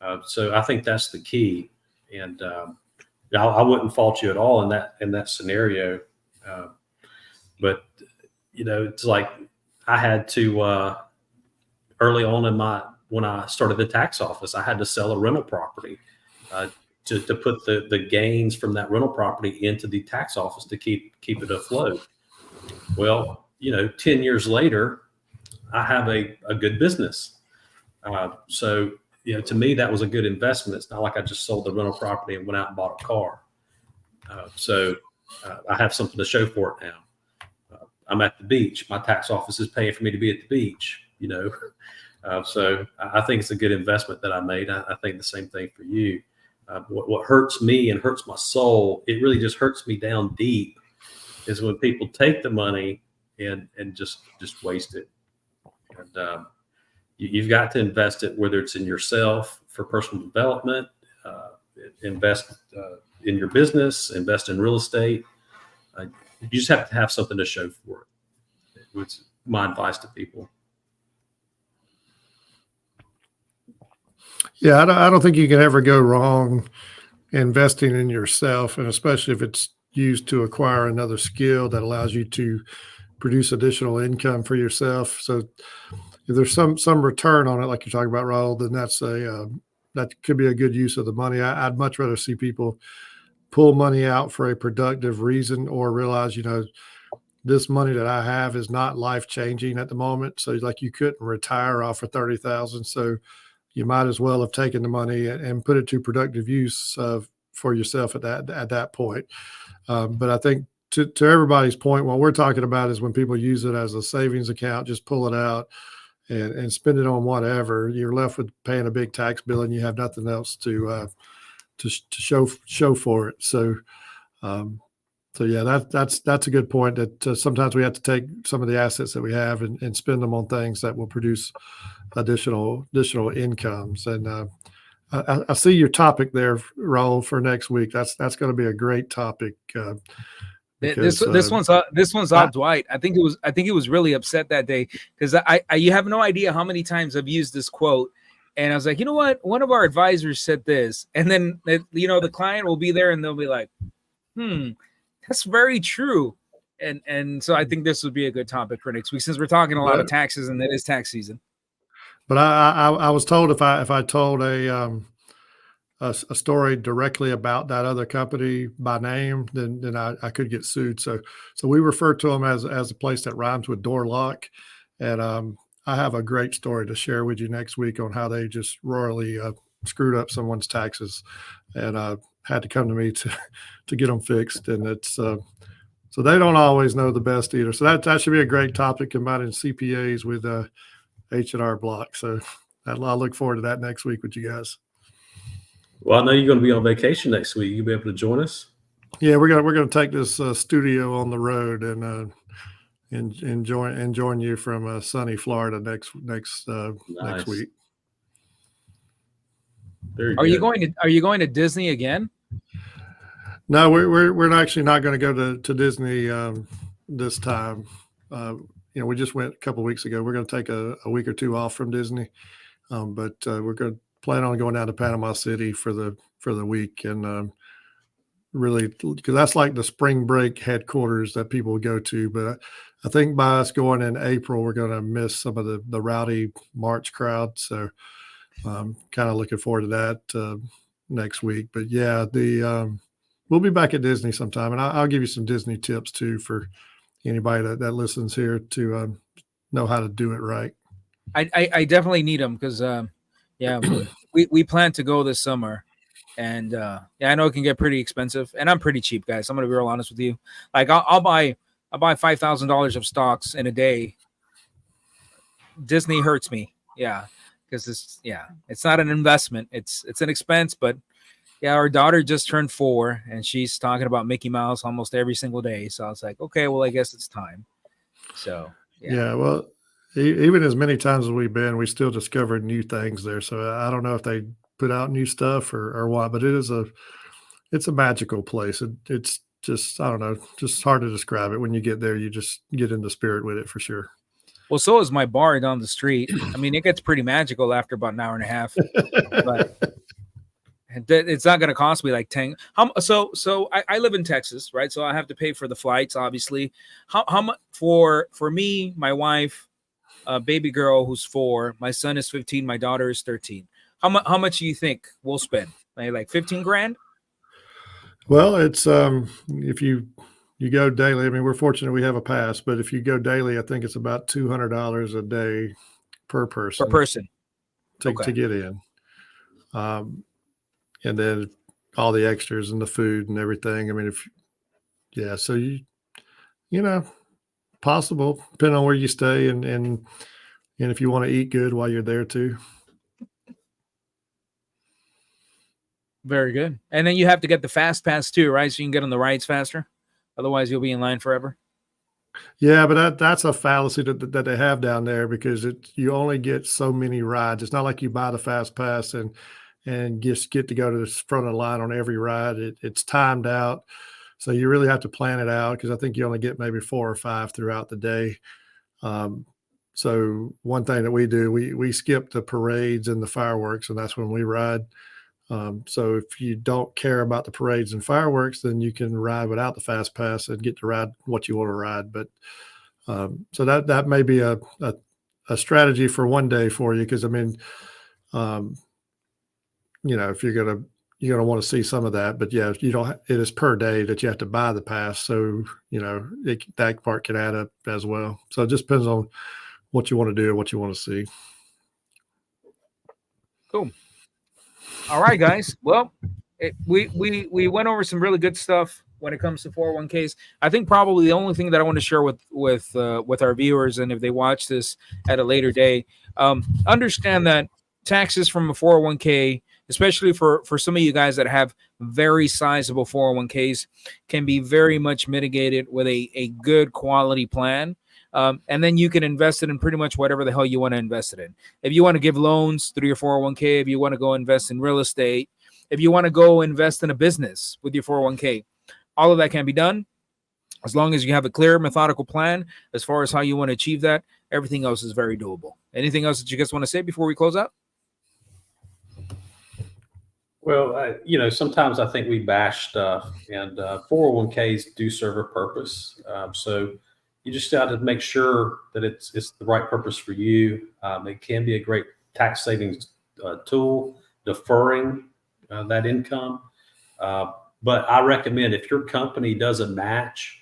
now. So I think that's the key. And I wouldn't fault you at all in that scenario. But it's like I had to early on when I started the tax office, I had to sell a rental property to put the gains from that rental property into the tax office to keep it afloat. Well, 10 years later, I have a good business. So, to me, that was a good investment. It's not like I just sold the rental property and went out and bought a car. So I have something to show for it now. I'm at the beach. My tax office is paying for me to be at the beach, So I think it's a good investment that I made. I think the same thing for you. What hurts me and hurts my soul, it really just hurts me down deep, is when people take the money and just waste it. And you've got to invest it, whether it's in yourself for personal development, invest in your business, invest in real estate. You just have to have something to show for it. It's my advice to people. Yeah, I don't think you can ever go wrong investing in yourself, and especially if it's used to acquire another skill that allows you to produce additional income for yourself. So if there's some return on it, like you're talking about, Raul, then that could be a good use of the money. I'd much rather see people pull money out for a productive reason, or realize, this money that I have is not life changing at the moment. So like you couldn't retire off of 30,000. So you might as well have taken the money and put it to productive use for yourself at that point. But I think to everybody's point, what we're talking about is when people use it as a savings account, just pull it out and spend it on whatever. You're left with paying a big tax bill, and you have nothing else to show for it. So yeah, that's a good point. That sometimes we have to take some of the assets that we have and spend them on things that will produce additional incomes. And I see your topic there, Raul, for next week. That's going to be a great topic. This one's off Dwight. I think he was really upset that day because I you have no idea how many times I've used this quote, and I was like, you know what? One of our advisors said this, and then the client will be there and they'll be like, that's very true. and so I think this would be a good topic for next week since we're talking a lot of taxes and it is tax season. But I was told if I told a story directly about that other company by name, then I could get sued. So we refer to them as a place that rhymes with door lock. And I have a great story to share with you next week on how they just royally screwed up someone's taxes, and had to come to me to get them fixed. And it's so they don't always know the best either. So that should be a great topic, combining CPAs with H&R Block. So I'll look forward to that next week with you guys. Well, I know you're going to be on vacation next week. You'll be able to join us. Yeah, we're gonna take this studio on the road and join you from sunny Florida next week. Very Are good. you going to Disney again? No, we're actually not going to go to Disney this time. We just went a couple of weeks ago. We're going to take a week or two off from Disney, but we're going to plan on going down to Panama City for the week, and really, because that's like the spring break headquarters that people go to. But I think by us going in April, we're going to miss some of the rowdy March crowd. So kind of looking forward to that next week. But yeah, we'll be back at Disney sometime, and I'll give you some Disney tips too for anybody that listens here to know how to do it right. I definitely need them because we plan to go this summer, and I know it can get pretty expensive, and I'm pretty cheap, guys. I'm gonna be real honest with you. Like I'll buy $5,000 of stocks in a day. Disney hurts me, because it's not an investment. It's an expense, but our daughter just turned 4, and she's talking about Mickey Mouse almost every single day. So I was like, okay, well, I guess it's time. So well, even as many times as we've been, we still discovered new things there. So I don't know if they put out new stuff or what, but it's a magical place. It's just, I don't know, just hard to describe it. When you get there, you just get in the spirit with it for sure. Well, so is my bar down the street. I mean, it gets pretty magical after about an hour and a half, but it's not going to cost me like 10. So I live in Texas, right? So I have to pay for the flights, obviously. How much for me, my wife, baby girl who's 4, my son is 15, my daughter is 13. How much do you think we'll spend? Like 15 grand? Well, it's if you go daily. I mean, we're fortunate we have a pass, but if you go daily, I think it's about $200 a day per person. To get in. And then all the extras and the food and everything. I mean, so possible, depending on where you stay and if you want to eat good while you're there too. Very good. And then you have to get the fast pass too, right? So you can get on the rides faster. Otherwise, you'll be in line forever. Yeah, but that's a fallacy that they have down there, because you only get so many rides. It's not like you buy the fast pass and just get to go to the front of the line on every ride. It's timed out. So you really have to plan it out, because I think you only get maybe 4 or 5 throughout the day. So one thing that we do, we skip the parades and the fireworks, and that's when we ride. So if you don't care about the parades and fireworks, then you can ride without the fast pass and get to ride what you want to ride. But so that may be a strategy for one day for you, because I mean, if you're gonna want to see some of that. But yeah, it is per day that you have to buy the pass, so that part can add up as well. So it just depends on what you want to do and what you want to see. Cool. All right, guys. Well, we went over some really good stuff when it comes to 401ks. I think probably the only thing that I want to share with our viewers, and if they watch this at a later day, understand that taxes from a 401k, especially for some of you guys that have very sizable 401ks, can be very much mitigated with a good quality plan. And then you can invest it in pretty much whatever the hell you want to invest it in. If you want to give loans through your 401k, if you want to go invest in real estate, if you want to go invest in a business with your 401k, all of that can be done as long as you have a clear, methodical plan as far as how you want to achieve that. Everything else is very doable. Anything else that you guys want to say before we close out? Well, sometimes I think we bash stuff, and 401ks do serve a purpose. So you just got to make sure that it's the right purpose for you. It can be a great tax savings tool, deferring that income. But I recommend if your company does a match,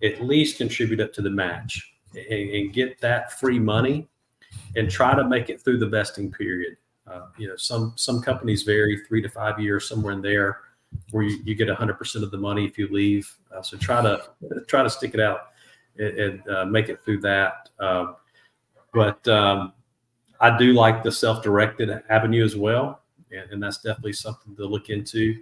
at least contribute up to the match and get that free money and try to make it through the vesting period. Some companies vary 3 to 5 years, somewhere in there, where you get 100% of the money if you leave. So try to stick it out and make it through that. But I do like the self-directed avenue as well, and that's definitely something to look into.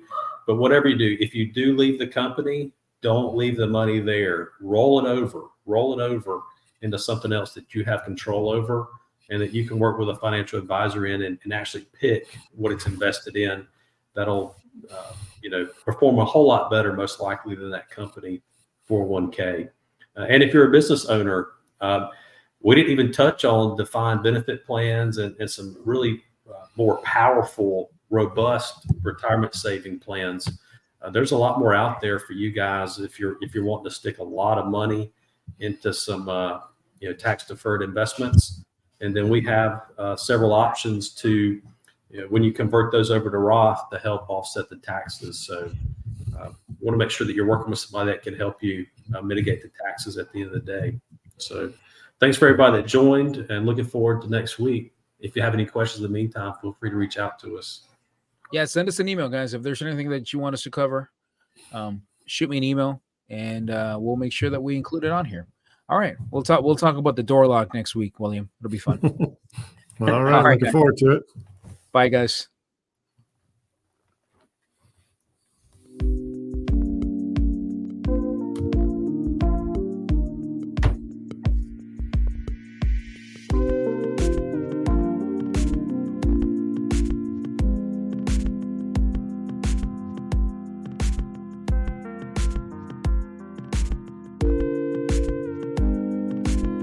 But whatever you do, if you do leave the company, don't leave the money there. Roll it over into something else that you have control over, and that you can work with a financial advisor in and actually pick what it's invested in. That'll perform a whole lot better, most likely, than that company 401k. And if you're a business owner, we didn't even touch on defined benefit plans and some really more powerful, robust retirement saving plans. There's a lot more out there for you guys if you're wanting to stick a lot of money into some tax deferred investments. And then we have several options to, when you convert those over to Roth, to help offset the taxes. So you want to make sure that you're working with somebody that can help you mitigate the taxes at the end of the day. So thanks for everybody that joined, and looking forward to next week. If you have any questions in the meantime, feel free to reach out to us. Yeah, send us an email, guys. If there's anything that you want us to cover, shoot me an email, and we'll make sure that we include it on here. All right, we'll talk about the door lock next week, William. It'll be fun. All right, looking forward to it. Bye, guys.